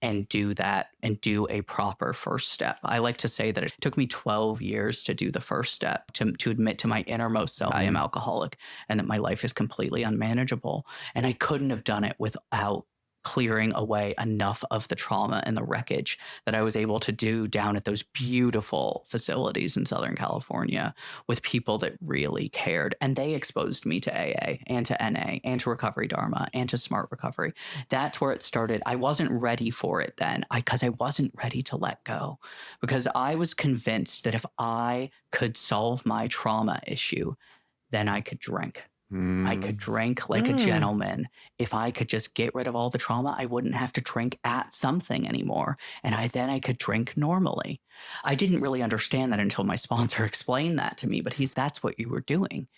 and do that and do a proper first step. I like to say that it took me 12 years to do the first step, to admit to my innermost self I am alcoholic and that my life is completely unmanageable. And I couldn't have done it without clearing away enough of the trauma and the wreckage that I was able to do down at those beautiful facilities in Southern California with people that really cared. And they exposed me to AA and to NA and to Recovery Dharma and to Smart Recovery. That's where it started. I wasn't ready for it then, because I wasn't ready to let go, because I was convinced that if I could solve my trauma issue, then I could drink. I could drink like a gentleman. If I could just get rid of all the trauma, I wouldn't have to drink at something anymore. And then I could drink normally. I didn't really understand that until my sponsor explained that to me, but that's what you were doing.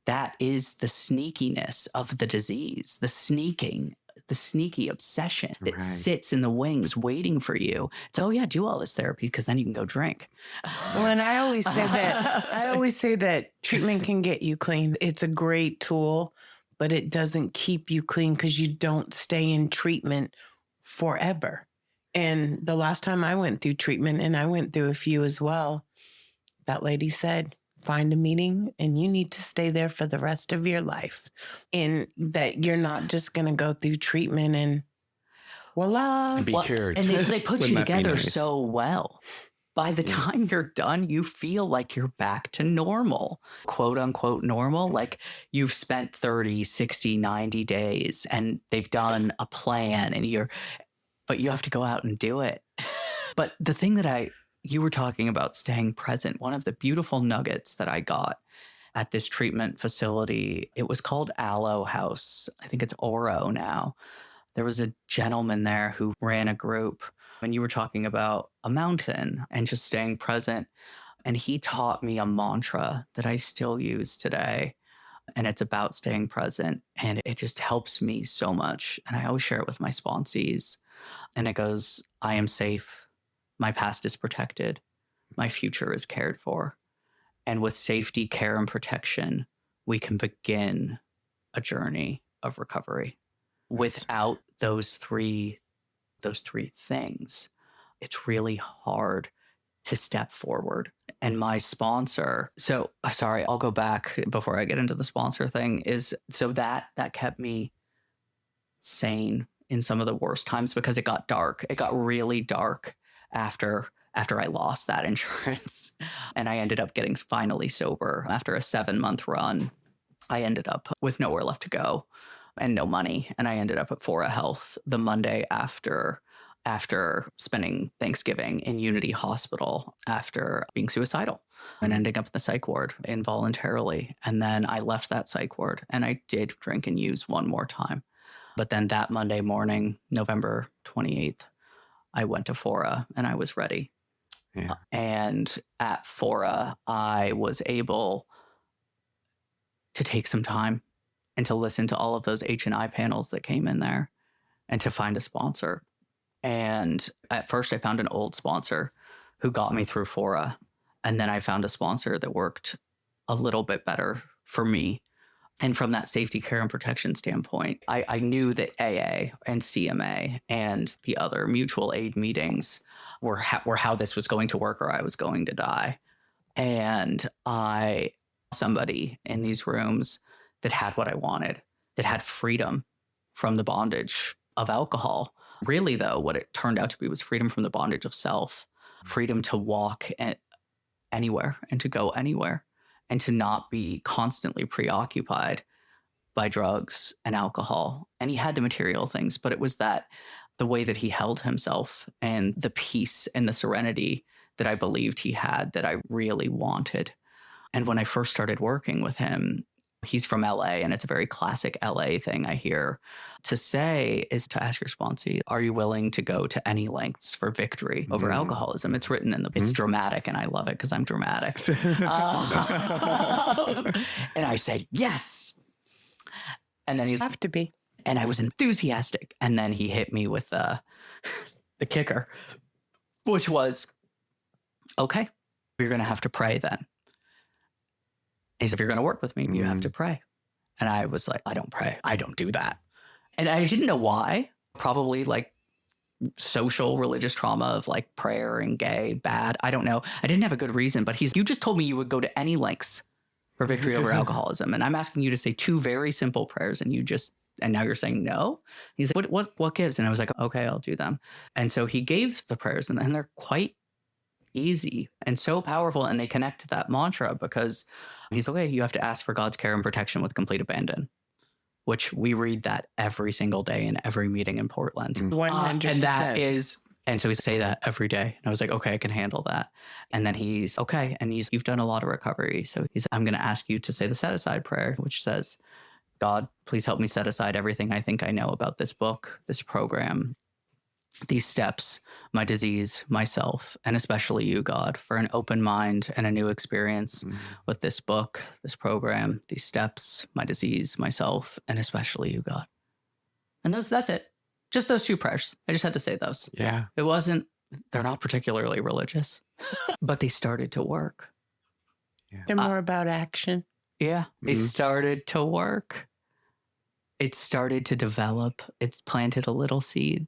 That is the sneakiness of the disease, the sneaky obsession that sits in the wings waiting for you. It's, oh yeah, do all this therapy because then you can go drink. Well, and I always say that treatment can get you clean. It's a great tool, but it doesn't keep you clean because you don't stay in treatment forever. And the last time I went through treatment, and I went through a few as well, that lady said, find a meeting and you need to stay there for the rest of your life. And that you're not just going to go through treatment and voila. And be cured. And they put you Wouldn't that be together nice? so well. By the time you're done, you feel like you're back to normal, quote unquote normal. Like you've spent 30, 60, 90 days and they've done a plan but you have to go out and do it. But the thing that you were talking about staying present. One of the beautiful nuggets that I got at this treatment facility, it was called Aloe House. I think it's Oro now. There was a gentleman there who ran a group, and you were talking about a mountain and just staying present. And he taught me a mantra that I still use today. And it's about staying present. And it just helps me so much. And I always share it with my sponsees. And it goes, I am safe. My past is protected. My future is cared for. And with safety, care, and protection, we can begin a journey of recovery. Without those three things, it's really hard to step forward. And my sponsor, so sorry, I'll go back before I get into the sponsor thing, is so that kept me sane in some of the worst times because it got dark. It got really dark after I lost that insurance. And I ended up getting finally sober after a 7-month run. I ended up with nowhere left to go and no money. And I ended up at Fora Health the Monday after spending Thanksgiving in Unity Hospital after being suicidal and ending up in the psych ward involuntarily. And then I left that psych ward and I did drink and use one more time. But then that Monday morning, November 28th, I went to Fora and I was ready. Yeah. And at Fora, I was able to take some time and to listen to all of those H&I panels that came in there and to find a sponsor. And at first I found an old sponsor who got me through Fora. And then I found a sponsor that worked a little bit better for me. And from that safety, care, and protection standpoint, I knew that AA and CMA and the other mutual aid meetings were how this was going to work or I was going to die. And somebody in these rooms that had what I wanted, that had freedom from the bondage of alcohol. Really, though, what it turned out to be was freedom from the bondage of self, freedom to walk anywhere and to go anywhere, and to not be constantly preoccupied by drugs and alcohol. And he had the material things, but it was the way that he held himself and the peace and the serenity that I believed he had that I really wanted. And when I first started working with him, he's from LA, and it's a very classic LA thing I hear to say is to ask your sponsee, are you willing to go to any lengths for victory over alcoholism? It's written it's dramatic, and I love it because I'm dramatic. And I said, yes. And then he's Have to be. and I was enthusiastic. And then he hit me with the kicker, which was, okay, you're going to have to pray then. He said, if you're going to work with me, you have to pray. And I was like, I don't pray. I don't do that. And I didn't know why. Probably like social religious trauma of like prayer and gay, bad. I don't know. I didn't have a good reason, but you just told me you would go to any lengths for victory over alcoholism. And I'm asking you to say 2 very simple prayers and now you're saying no? He's like, what gives? And I was like, okay, I'll do them. And so he gave the prayers and they're quite easy and so powerful. And they connect to that mantra because he's okay, you have to ask for God's care and protection with complete abandon, which we read that every single day in every meeting in Portland. 100%. And so we say that every day. And I was like, okay, I can handle that. And then he's okay. And you've done a lot of recovery. So I'm going to ask you to say the set aside prayer, which says, God, please help me set aside everything I think I know about this book, this program, these steps, my disease, myself, and especially you, God, for an open mind and a new experience with this book, this program, these steps, my disease, myself, and especially you, God. And that's it. Just those 2 prayers. I just had to say those. Yeah. They're not particularly religious, but they started to work. They're more about action. Yeah, they started to work. It started to develop. It's planted a little seed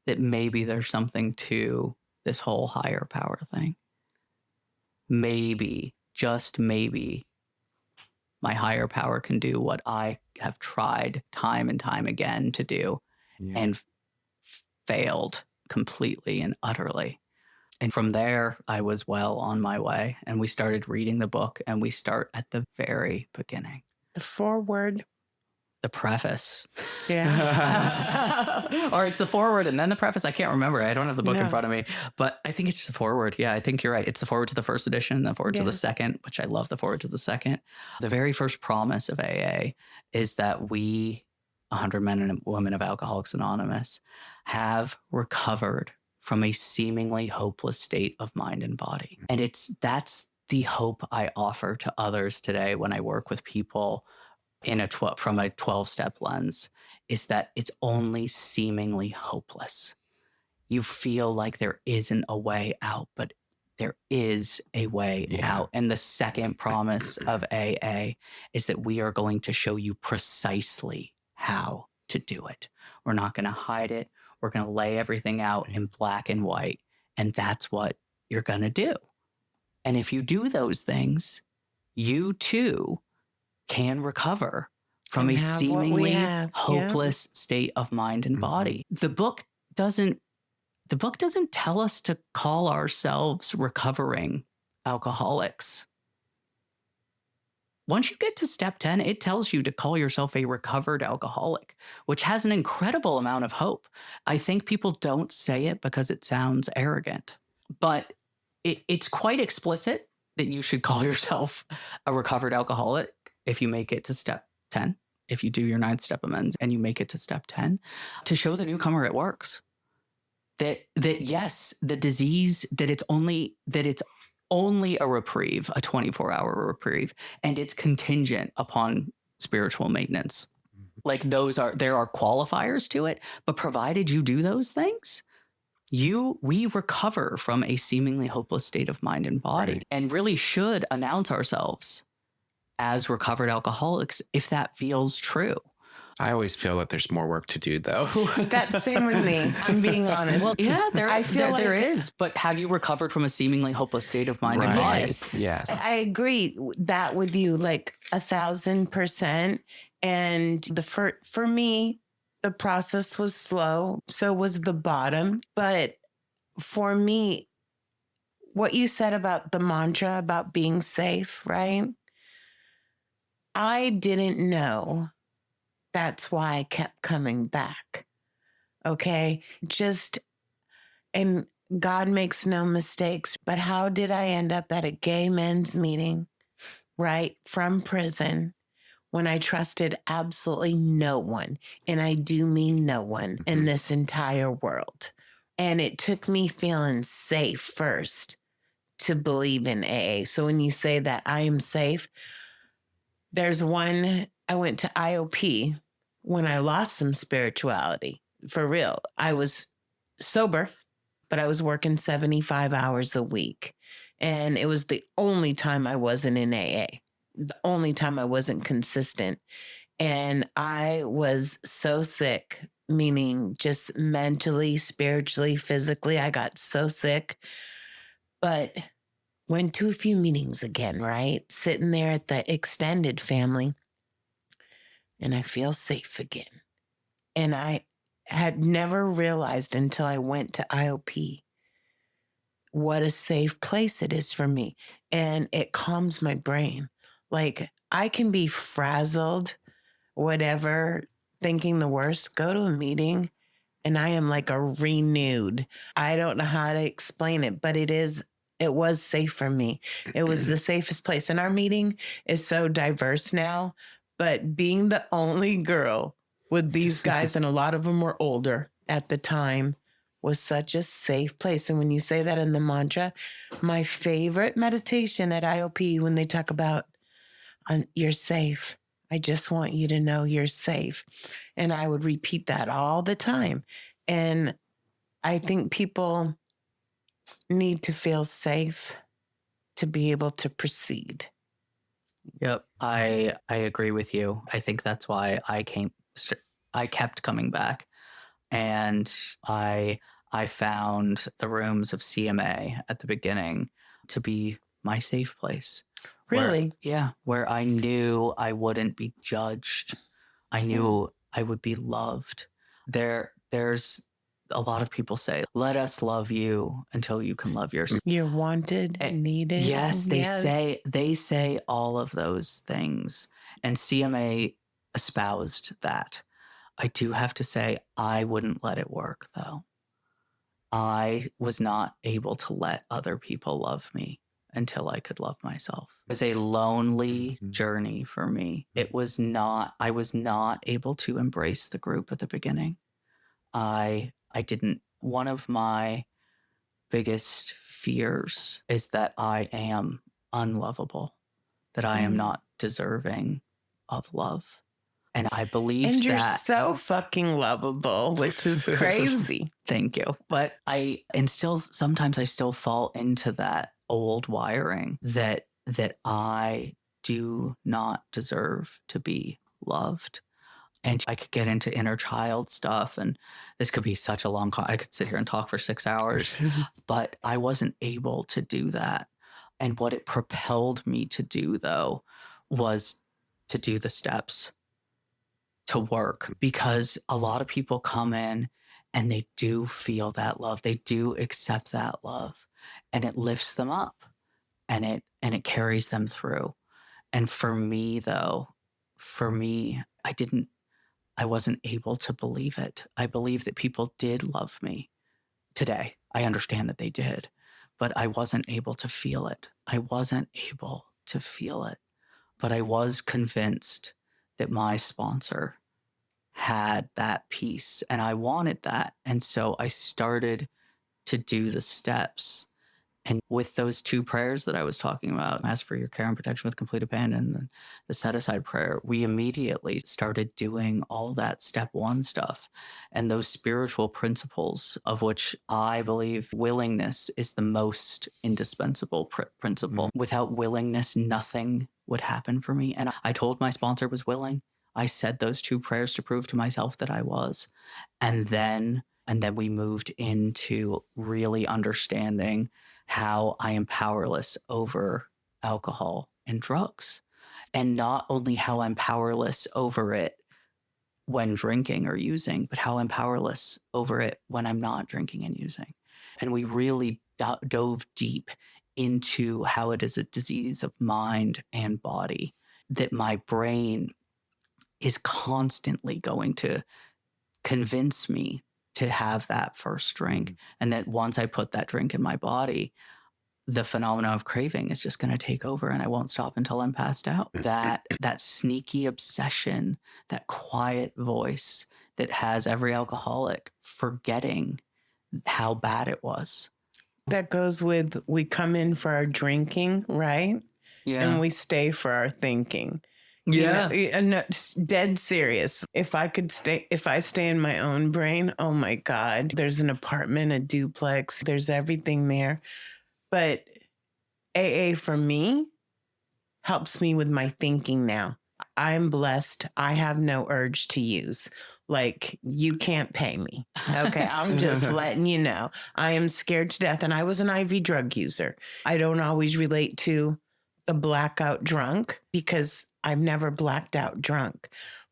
that maybe there's something to this whole higher power thing. Maybe, just maybe, my higher power can do what I have tried time and time again to do and failed completely and utterly. And from there, I was well on my way, and we started reading the book, and we start at the very beginning. The foreword. The preface. Yeah. Or it's the foreword and then the preface. I can't remember. I don't have the book in front of me, but I think it's the foreword. Yeah, I think you're right. It's the foreword to the first edition, the foreword to the second, which I love the foreword to the second. The very first promise of AA is that we, 100 men and women of Alcoholics Anonymous, have recovered from a seemingly hopeless state of mind and body. And that's the hope I offer to others today when I work with people from a 12-step lens, is that it's only seemingly hopeless. You feel like there isn't a way out, but there is a way out. And the second promise of AA is that we are going to show you precisely how to do it. We're not going to hide it. We're going to lay everything out in black and white. And that's what you're going to do. And if you do those things, you too can recover from a seemingly hopeless state of mind and body. The book doesn't tell us to call ourselves recovering alcoholics. Once you get to step 10, it tells you to call yourself a recovered alcoholic, which has an incredible amount of hope. I think people don't say it because it sounds arrogant, but it's quite explicit that you should call yourself a recovered alcoholic if you make it to step 10, if you do your 9th step amends and you make it to step 10, to show the newcomer it works. That yes, the disease, that it's only a reprieve, a 24-hour reprieve, and it's contingent upon spiritual maintenance. Like there are qualifiers to it, but provided you do those things, we recover from a seemingly hopeless state of mind and body, and really should announce ourselves as recovered alcoholics if that feels true. I always feel that there's more work to do, though. That's the same with me. I'm being honest. Well, yeah, I feel like there is. But have you recovered from a seemingly hopeless state of mind and body? Yes. I agree that with you, like 1,000%. And for me, the process was slow. So was the bottom. But for me, what you said about the mantra about being safe, right? I didn't know. That's why I kept coming back. Okay. And God makes no mistakes, but how did I end up at a gay men's meeting, right? From prison, when I trusted absolutely no one. And I do mean no one in this entire world. And it took me feeling safe first to believe in AA. So when you say that I am safe, I went to IOP when I lost some spirituality, for real. I was sober, but I was working 75 hours a week. And it was the only time I wasn't in AA, the only time I wasn't consistent. And I was so sick, meaning just mentally, spiritually, physically. I got so sick, but went to a few meetings again, right? Sitting there at the extended family, and I feel safe again. And I had never realized until I went to IOP what a safe place it is for me. And it calms my brain. Like I can be frazzled, whatever, thinking the worst, go to a meeting, and I am like a renewed. I don't know how to explain it, but it was safe for me. It was the safest place. And our meeting is so diverse now, But being the only girl with these guys, and a lot of them were older at the time, was such a safe place. And when you say that in the mantra, my favorite meditation at IOP, when they talk about you're safe, I just want you to know you're safe. And I would repeat that all the time. And I think people need to feel safe to be able to proceed. Yep, I agree with you. I think that's why I kept coming back, and I found the rooms of CMA at the beginning to be my safe place. Really? Where I knew I wouldn't be judged. I knew I would be loved. There's a lot of people say, let us love you until you can love yourself. You're wanted, needed. Yes, they say all of those things. And CMA espoused that. I do have to say, I wouldn't let it work, though. I was not able to let other people love me until I could love myself. It was a lonely journey for me. I was not able to embrace the group at the beginning. I didn't. One of my biggest fears is that I am unlovable, that I am not deserving of love. And I believe and you're that. so fucking lovable, which is crazy. Thank you. But sometimes I still fall into that old wiring that I do not deserve to be loved. And I could get into inner child stuff, and this could be such a long I could sit here and talk for 6 hours, but I wasn't able to do that. And what it propelled me to do, though, was to do the steps, to work, because a lot of people come in and they do feel that love. They do accept that love, and it lifts them up, and it carries them through. And for me, though, I wasn't able to believe it. I believe that people did love me today. I understand that they did, but I wasn't able to feel it. But I was convinced that my sponsor had that piece, and I wanted that. And so I started to do the steps. And with those 2 prayers that I was talking about, ask for your care and protection with complete abandon, and the set aside prayer, we immediately started doing all that step 1 stuff. And those spiritual principles, of which I believe willingness is the most indispensable principle. Without willingness, nothing would happen for me. And I told my sponsor was willing. I said those 2 prayers to prove to myself that I was. And then we moved into really understanding how I am powerless over alcohol and drugs. And not only how I'm powerless over it when drinking or using, but how I'm powerless over it when I'm not drinking and using. And we really dove deep into how it is a disease of mind and body, that my brain is constantly going to convince me to have that first drink. And that once I put that drink in my body, the phenomena of craving is just going to take over, and I won't stop until I'm passed out. That sneaky obsession, that quiet voice that has every alcoholic forgetting how bad it was. That goes with, we come in for our drinking, right? Yeah. And we stay for our thinking. Yeah. Dead serious. If I stay in my own brain, oh my God, there's an apartment, a duplex, there's everything there. But AA for me helps me with my thinking now. I'm blessed. I have no urge to use. Like, you can't pay me. Okay, I'm just letting you know. I am scared to death. And I was an IV drug user. I don't always relate to the blackout drunk because I've never blacked out drunk.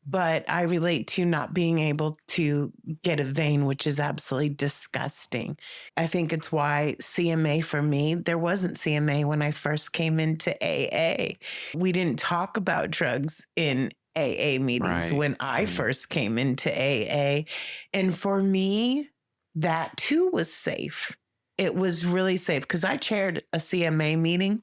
But I relate to not being able to get a vein, which is absolutely disgusting. I think it's why CMA for me, there wasn't CMA when I first came into AA. We didn't talk about drugs in AA meetings when I first came into AA. And for me, that too was safe. It was really safe because I chaired a CMA meeting.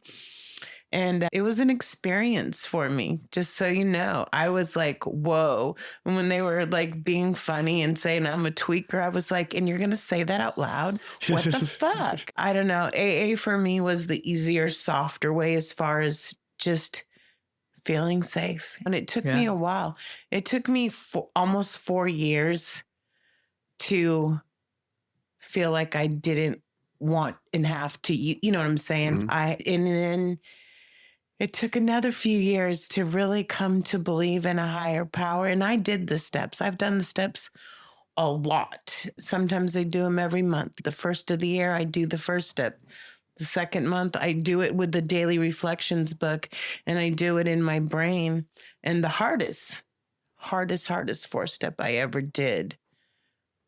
And it was an experience for me, just so you know. I was like, whoa. And when they were like being funny and saying I'm a tweaker, I was like, and you're going to say that out loud? What the fuck? I don't know. AA for me was the easier, softer way as far as just feeling safe. And it took me a while. It took me almost 4 years to feel like I didn't want and have to, you know what I'm saying? And then it took another few years to really come to believe in a higher power. And I did the steps. I've done the steps a lot. Sometimes I do them every month. The first of the year, I do the first step. The second month, I do it with the Daily Reflections book, and I do it in my brain. And the hardest 4-step I ever did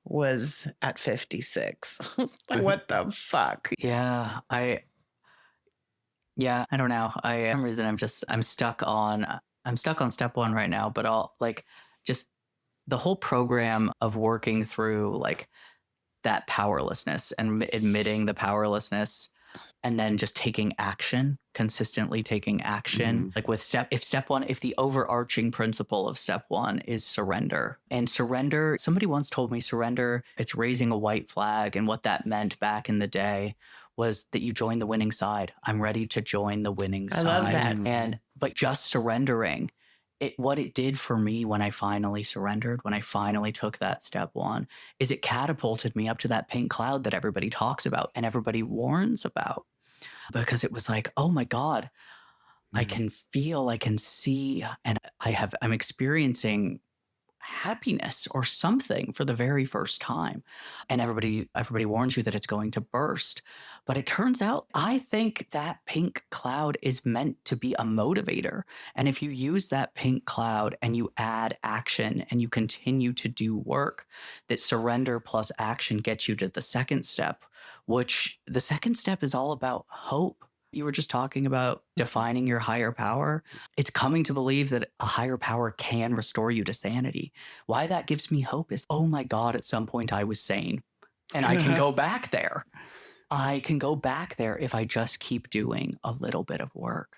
was at 56. What the fuck? Yeah, I don't know. For some reason I'm stuck on step 1 right now, but I'll like just the whole program of working through like that powerlessness and admitting the powerlessness, and then just taking action, consistently taking action. Like with step 1, if the overarching principle of step 1 is surrender, and surrender, somebody once told me surrender, it's raising a white flag. And what that meant back in the day was that you join the winning side. I'm ready to join the winning side. I love that. But just surrendering, what it did for me when I finally surrendered, when I finally took that step 1, is it catapulted me up to that pink cloud that everybody talks about and everybody warns about. Because it was like, oh my God, I can feel, I can see, and I'm experiencing happiness or something for the very first time. And everybody warns you that it's going to burst. But it turns out, I think that pink cloud is meant to be a motivator. And if you use that pink cloud and you add action and you continue to do work, that surrender plus action gets you to the second step, which the second step is all about hope. You were just talking about defining your higher power. It's coming to believe that a higher power can restore you to sanity. Why that gives me hope is, oh my God, at some point I was sane and I can go back there. I can go back there if I just keep doing a little bit of work.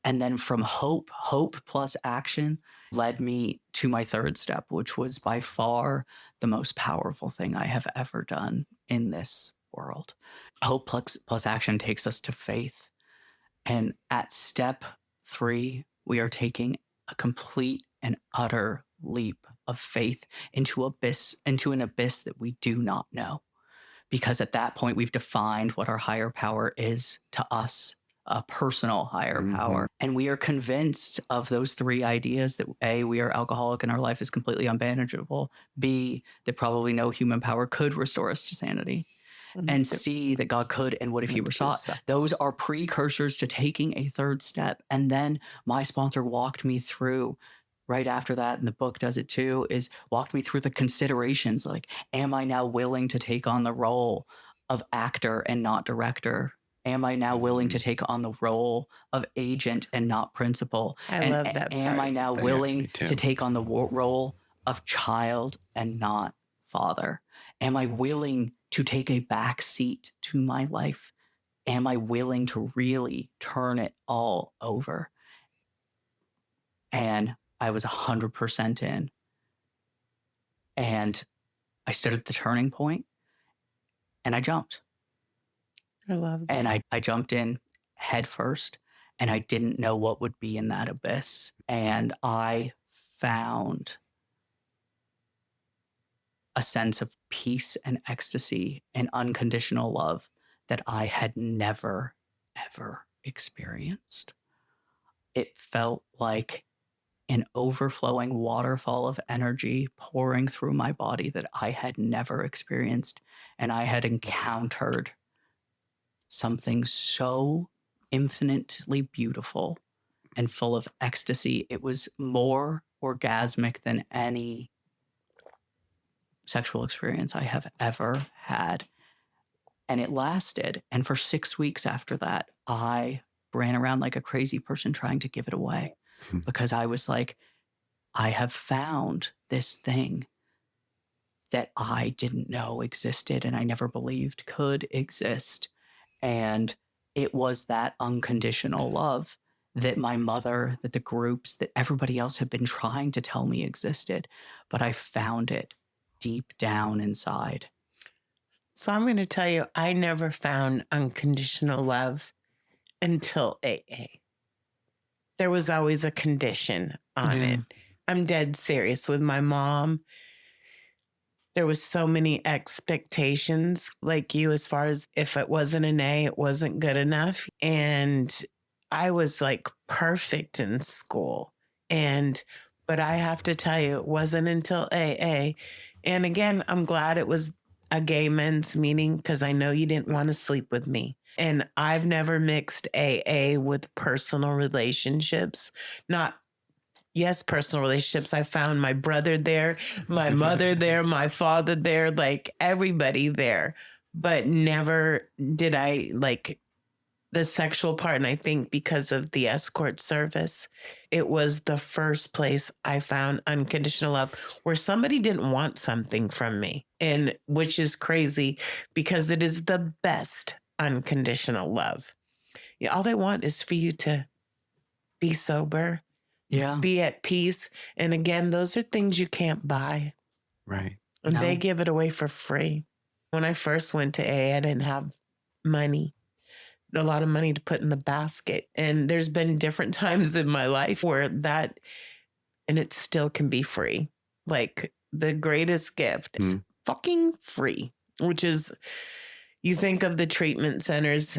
And then from hope plus action led me to my third step, which was by far the most powerful thing I have ever done in this world. Hope plus action takes us to faith. And at step 3, we are taking a complete and utter leap of faith into an abyss that we do not know. Because at that point, we've defined what our higher power is to us, a personal higher power. And we are convinced of those 3 ideas that A, we are alcoholic and our life is completely unmanageable. B, that probably no human power could restore us to sanity. And C, that God could, and what if he were sought? Those are precursors to taking a third step. And then my sponsor walked me through, right after that, and the book does it too, is walked me through the considerations. Like, am I now willing to take on the role of actor and not director? Am I now willing to take on the role of agent and not principal? I love that Am part. I now willing to take on the role of child and not father? Am I willing to take a back seat to my life? Am I willing to really turn it all over? And I was 100% in. And I stood at the turning point and I jumped. I love that. And I jumped in head first, and I didn't know what would be in that abyss. And I found a sense of peace and ecstasy and unconditional love that I had never, ever experienced. It felt like an overflowing waterfall of energy pouring through my body that I had never experienced. And I had encountered something so infinitely beautiful and full of ecstasy. It was more orgasmic than any sexual experience I have ever had. And it lasted. And for 6 weeks after that, I ran around like a crazy person trying to give it away because I was like, I have found this thing that I didn't know existed and I never believed could exist. And it was that unconditional love that my mother, that the groups, that everybody else had been trying to tell me existed, but I found it deep down inside. So I'm going to tell you, I never found unconditional love until AA. There was always a condition on it. I'm dead serious with my mom. There was so many expectations like you, as far as if it wasn't an A, it wasn't good enough. And I was like perfect in school. But I have to tell you, it wasn't until AA. And again, I'm glad it was a gay men's meeting because I know you didn't want to sleep with me. And I've never mixed AA with personal relationships. Yes, personal relationships. I found my brother there, my mother there, my father there, like everybody there. But never did I like the sexual part. And I think because of the escort service, it was the first place I found unconditional love where somebody didn't want something from me. And which is crazy because it is the best unconditional love. Yeah, all they want is for you to be sober, be at peace. And again, those are things you can't buy. Right. And they give it away for free. When I first went to AA, I didn't have money, a lot of money to put in the basket. And there's been different times in my life where that, and it still can be free. Like the greatest gift is fucking free, which is, you think of the treatment centers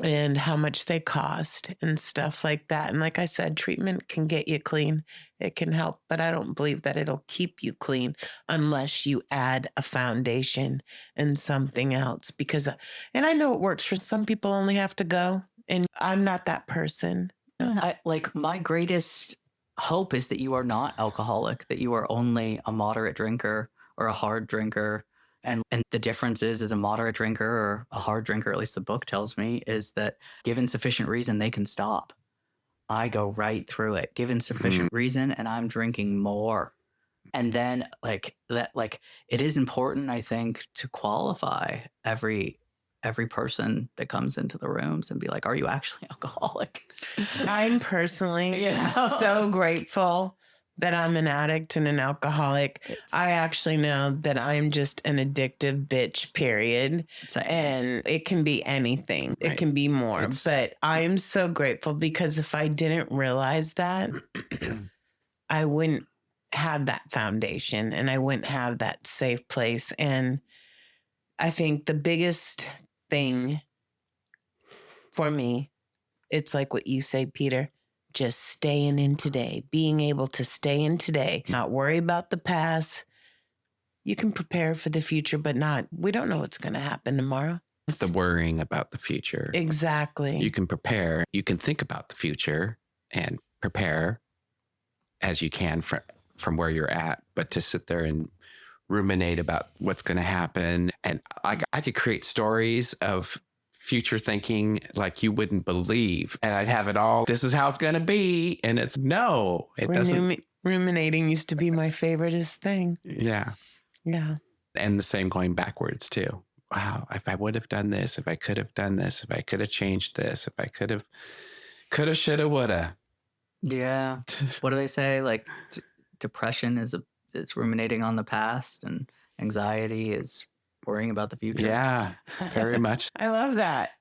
and how much they cost and stuff like that. And like I said, treatment can get you clean. It can help, but I don't believe that it'll keep you clean unless you add a foundation and something else. Because, and I know it works for some people, only have to go, and I'm not that person. My greatest hope is that you are not alcoholic, that you are only a moderate drinker or a hard drinker. And the difference is a moderate drinker or a hard drinker, at least the book tells me, is that given sufficient reason, they can stop. I go right through it, given sufficient reason, and I'm drinking more. And then it is important, I think, to qualify every person that comes into the rooms and be like, are you actually alcoholic? I'm personally so grateful that I'm an addict and an alcoholic. I actually know that I'm just an addictive bitch, period. And it can be anything. Right. It can be more. But I'm so grateful because if I didn't realize that, I wouldn't have that foundation and I wouldn't have that safe place. And I think the biggest thing for me, it's like what you say, Peter, just staying in today, being able to stay in today, not worry about the past. You can prepare for the future, but we don't know what's going to happen tomorrow. It's the worrying about the future. Exactly. You can prepare, you can think about the future and prepare as you can from where you're at, but to sit there and ruminate about what's going to happen. And I could create stories of future thinking like you wouldn't believe. And I'd have it all, this is how it's going to be. And it doesn't. Ruminating used to be my favoriteest thing. Yeah. Yeah. And the same going backwards too. Wow. If I would have done this, if I could have done this, if I could have changed this, if I coulda, shoulda, woulda. Yeah. What do they say? Like depression it's ruminating on the past, and anxiety is worrying about the future. Yeah, very much. I love that.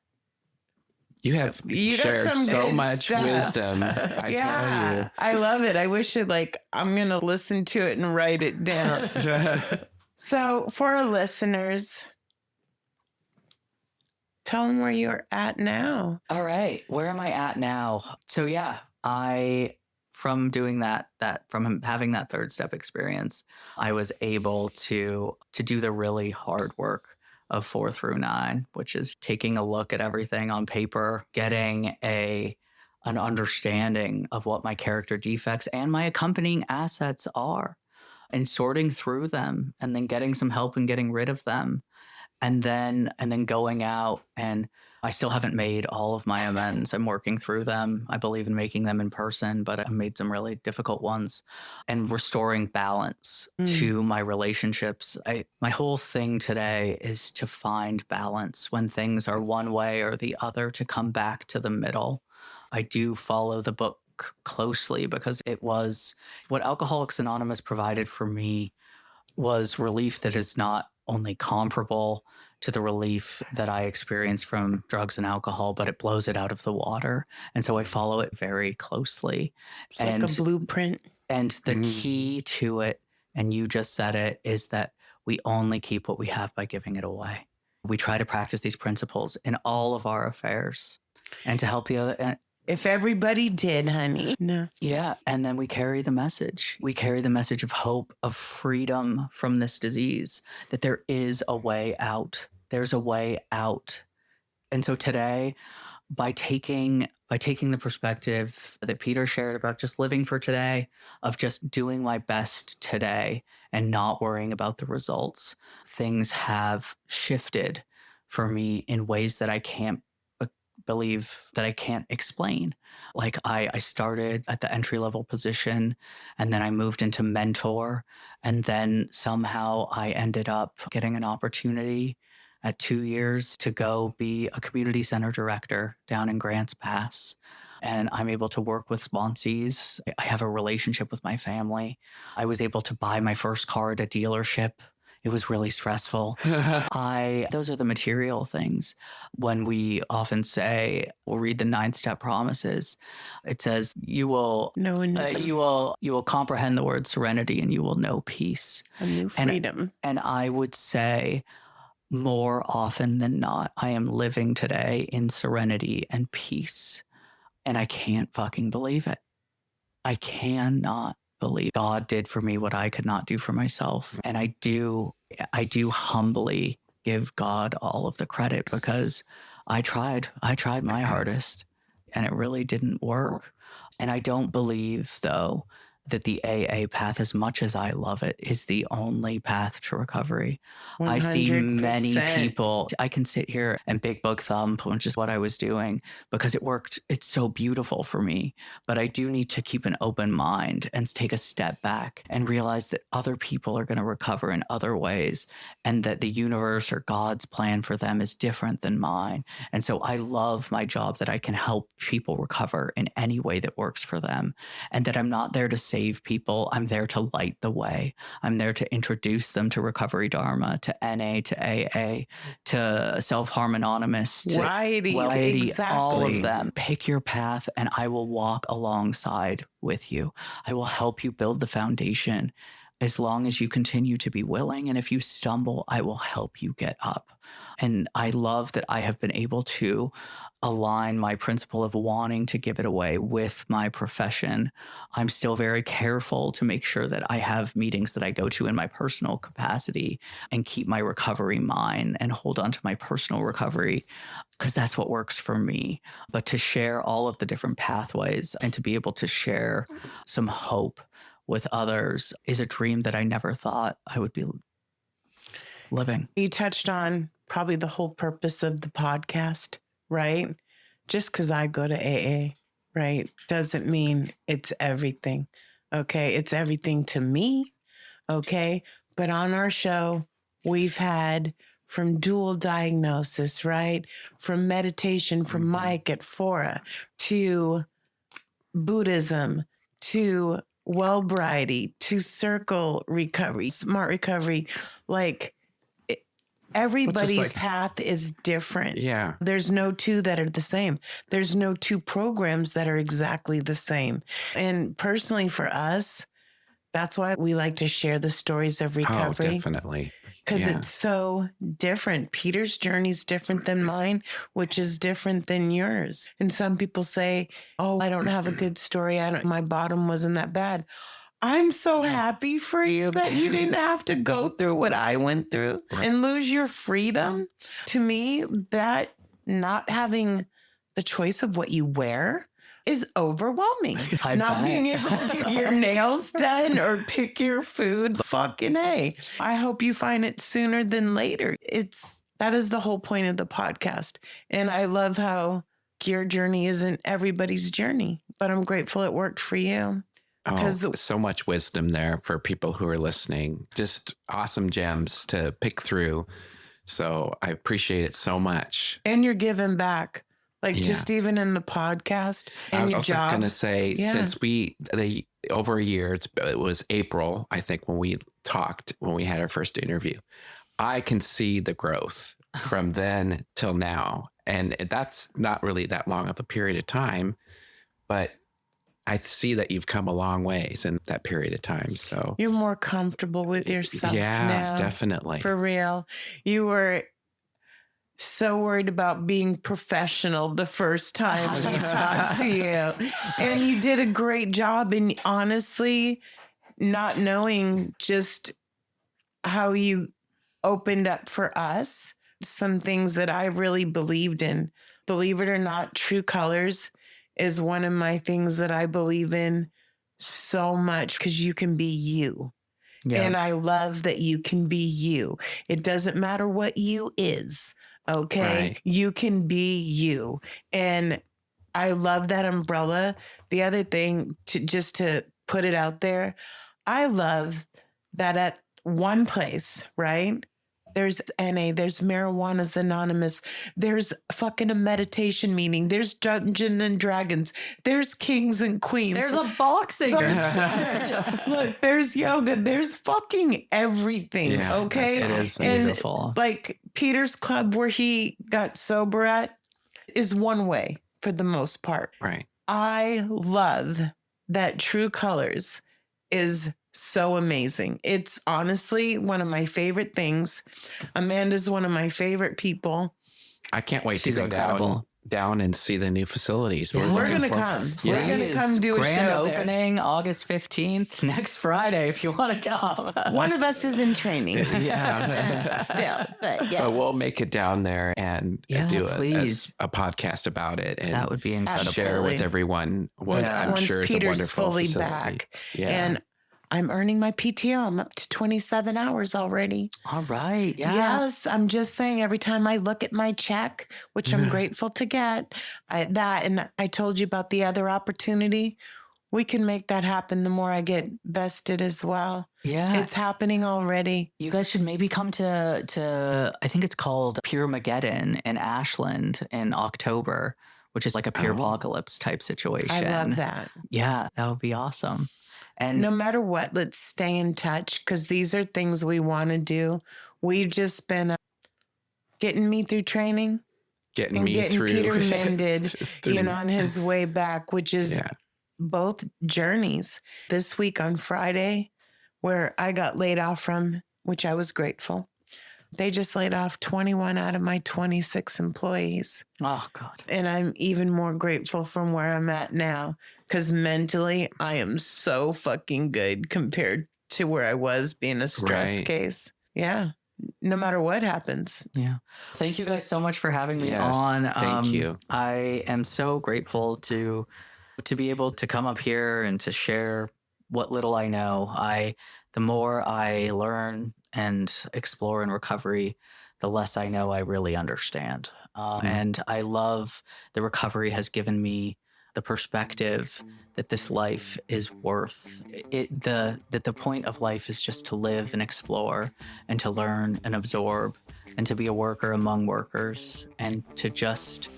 You have shared so much wisdom. I tell you. I love it. I wish I'm going to listen to it and write it down. So for our listeners, tell them where you're at now. All right. Where am I at now? So from doing that, from having that third step experience, I was able to do the really hard work of 4 through 9, which is taking a look at everything on paper, getting an understanding of what my character defects and my accompanying assets are, and sorting through them, and then getting some help and getting rid of them. And then going out, and I still haven't made all of my amends. I'm working through them. I believe in making them in person, but I made some really difficult ones. And restoring balance to my relationships. My whole thing today is to find balance when things are one way or the other, to come back to the middle. I do follow the book closely because it was what Alcoholics Anonymous provided for me, was relief that is not only comparable to the relief that I experienced from drugs and alcohol, but it blows it out of the water. And so I follow it very closely. It's like a blueprint. And the key to it, and you just said it, is that we only keep what we have by giving it away. We try to practice these principles in all of our affairs and to help the other. If everybody did, honey. No. Yeah. And then we carry the message. We carry the message of hope, of freedom from this disease, that there is a way out. There's a way out. And so today, by taking the perspective that Peter shared about just living for today, of just doing my best today and not worrying about the results, things have shifted for me in ways that I can't believe, that I can't explain. Like I started at the entry-level position, and then I moved into mentor, and then somehow I ended up getting an opportunity at 2 years to go be a community center director down in Grants Pass. And I'm able to work with sponsees. I have a relationship with my family. I was able to buy my first car at a dealership. It was really stressful. Those are the material things. When we often say, we'll read the 9th step promises, it says, you will comprehend the word serenity, and you will know peace. A new freedom. And I would say, more often than not, I am living today in serenity and peace. And I can't fucking believe it. I cannot believe God did for me what I could not do for myself. And I do humbly give God all of the credit, because I tried my hardest, and it really didn't work. And I don't believe, though, that the AA path, as much as I love it, is the only path to recovery. 100%. I see many people. I can sit here and big book thump, which is what I was doing, because it worked. It's so beautiful for me. But I do need to keep an open mind and take a step back and realize that other people are going to recover in other ways, and that the universe or God's plan for them is different than mine. And so I love my job, that I can help people recover in any way that works for them, and that I'm not there to save people. I'm there to light the way. I'm there to introduce them to Recovery Dharma, to NA, to AA, to Self-Harm Anonymous, to Sobriety, exactly. All of them. Pick your path, and I will walk alongside with you. I will help you build the foundation, as long as you continue to be willing. And if you stumble, I will help you get up. And I love that I have been able to align my principle of wanting to give it away with my profession. I'm still very careful to make sure that I have meetings that I go to in my personal capacity, and keep my recovery mine, and hold on to my personal recovery, because that's what works for me. But to share all of the different pathways, and to be able to share some hope with others, is a dream that I never thought I would be living. You touched on probably the whole purpose of the podcast, right? Just because I go to AA, right, doesn't mean it's everything. Okay. It's everything to me. Okay. But on our show, we've had from dual diagnosis, right? From meditation from Mike at Fora, to Buddhism, to Wellbriety, to circle recovery, smart recovery. Like, everybody's path is different. Yeah. There's no two that are the same. There's no two programs that are exactly the same. And personally for us, that's why we like to share the stories of recovery. Oh, definitely. Because it's so different. Peter's journey is different than mine, which is different than yours. And some people say, oh, I don't have a good story. My bottom wasn't that bad. I'm so happy for you that you didn't have to go through what I went through and lose your freedom. To me, that not having the choice of what you wear is overwhelming. Not being able to get your nails done or pick your food. Fucking A. I hope you find it sooner than later. It's That is the whole point of the podcast. And I love how your journey isn't everybody's journey, but I'm grateful it worked for you. Oh, so much wisdom there for people who are listening. Just awesome gems to pick through. So I appreciate it so much. And you're giving back, like just even in the podcast and I was your also job. going to say, since over a year, it was April, I think, when we talked, when we had our first interview, I can see the growth from then till now. And that's not really that long of a period of time, but I see that you've come a long ways in that period of time. So you're more comfortable with yourself now. Yeah, definitely. For real. You were so worried about being professional the first time we talked to you. And you did a great job. And honestly, not knowing just how you opened up for us, some things that I really believed in. Believe it or not, True Colors is one of my things that I believe in so much because you can be you. Yeah. And I love that you can be you. It doesn't matter what you is. Okay. Right. You can be you. And I love that umbrella. The other thing, to put it out there, I love that at one place, right? There's NA, there's Marijuana's Anonymous, there's fucking a meditation meeting, there's Dungeons and Dragons, there's Kings and Queens. There's a boxing. Look, there's yoga, there's fucking everything, okay? It is beautiful. Like Peter's club where he got sober at is one way for the most part. Right. I love that True Colors is so amazing. It's honestly one of my favorite things. Amanda's one of my favorite people. I can't wait to go down and see the new facilities. Yeah, we're going to come. Yeah. We're going to come do a grand show opening there. August 15th, next Friday, if you want to come. One of us is in training. Yeah. Still, but yeah. But we'll make it down there and do a podcast about it. And that would be incredible. Share with everyone what I'm sure is a wonderful fully facility. Back. Yeah. And I'm earning my PTO. I'm up to 27 hours already. All right. Yeah. Yes. I'm just saying every time I look at my check, which I'm grateful to get, and I told you about the other opportunity, we can make that happen the more I get vested as well. Yeah. It's happening already. You guys should maybe come to I think it's called Pure Mageddon in Ashland in October, which is like a pure apocalypse type situation. I love that. Yeah, that would be awesome. And no matter what, let's stay in touch because these are things we want to do. We've just been getting me through training, getting Peter mended, on his way back, which is both journeys. This week on Friday, where I got laid off from, which I was grateful. They just laid off 21 out of my 26 employees. Oh, God. And I'm even more grateful from where I'm at now because mentally I am so fucking good compared to where I was being a stress case. Yeah. No matter what happens. Yeah. Thank you guys so much for having me on. Thank you. I am so grateful to be able to come up here and to share what little I know. The more I learn and explore in recovery, the less I know I really understand. And I love the recovery has given me the perspective that this life is worth it. That the point of life is just to live and explore and to learn and absorb and to be a worker among workers and to just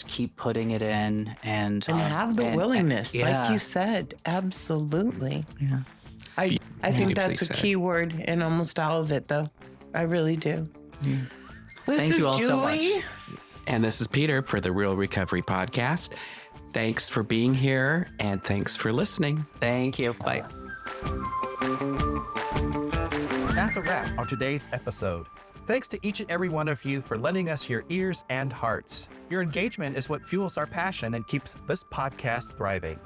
keep putting it in and have the willingness, like you said. Absolutely. Yeah. I think that's a key word in almost all of it, though. I really do. Yeah. Thank you all so much. And this is Peter for the Real Recovery Podcast. Thanks for being here and thanks for listening. Thank you. Bye. That's a wrap on today's episode. Thanks to each and every one of you for lending us your ears and hearts. Your engagement is what fuels our passion and keeps this podcast thriving.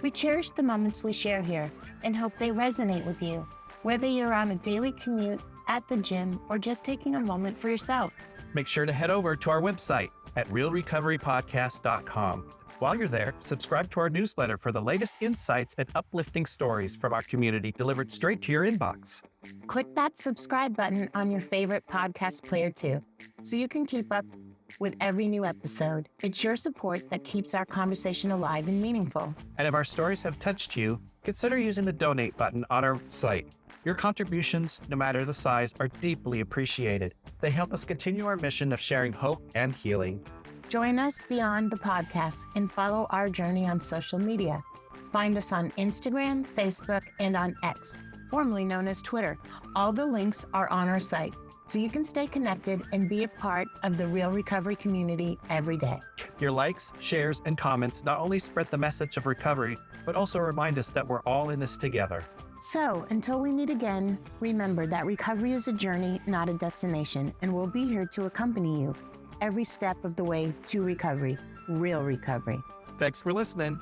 We cherish the moments we share here and hope they resonate with you, whether you're on a daily commute, at the gym, or just taking a moment for yourself. Make sure to head over to our website at realrecoverypodcast.com While you're there, subscribe to our newsletter for the latest insights and uplifting stories from our community delivered straight to your inbox. Click that subscribe button on your favorite podcast player too, so you can keep up with every new episode. It's your support that keeps our conversation alive and meaningful. And if our stories have touched you, consider using the donate button on our site. Your contributions, no matter the size, are deeply appreciated. They help us continue our mission of sharing hope and healing. Join us beyond the podcast and follow our journey on social media. Find us on Instagram, Facebook, and on X, formerly known as Twitter. All the links are on our site, so you can stay connected and be a part of the Real Recovery community every day. Your likes, shares, and comments not only spread the message of recovery, but also remind us that we're all in this together. So, until we meet again, remember that recovery is a journey, not a destination, and we'll be here to accompany you every step of the way to recovery, real recovery. Thanks for listening.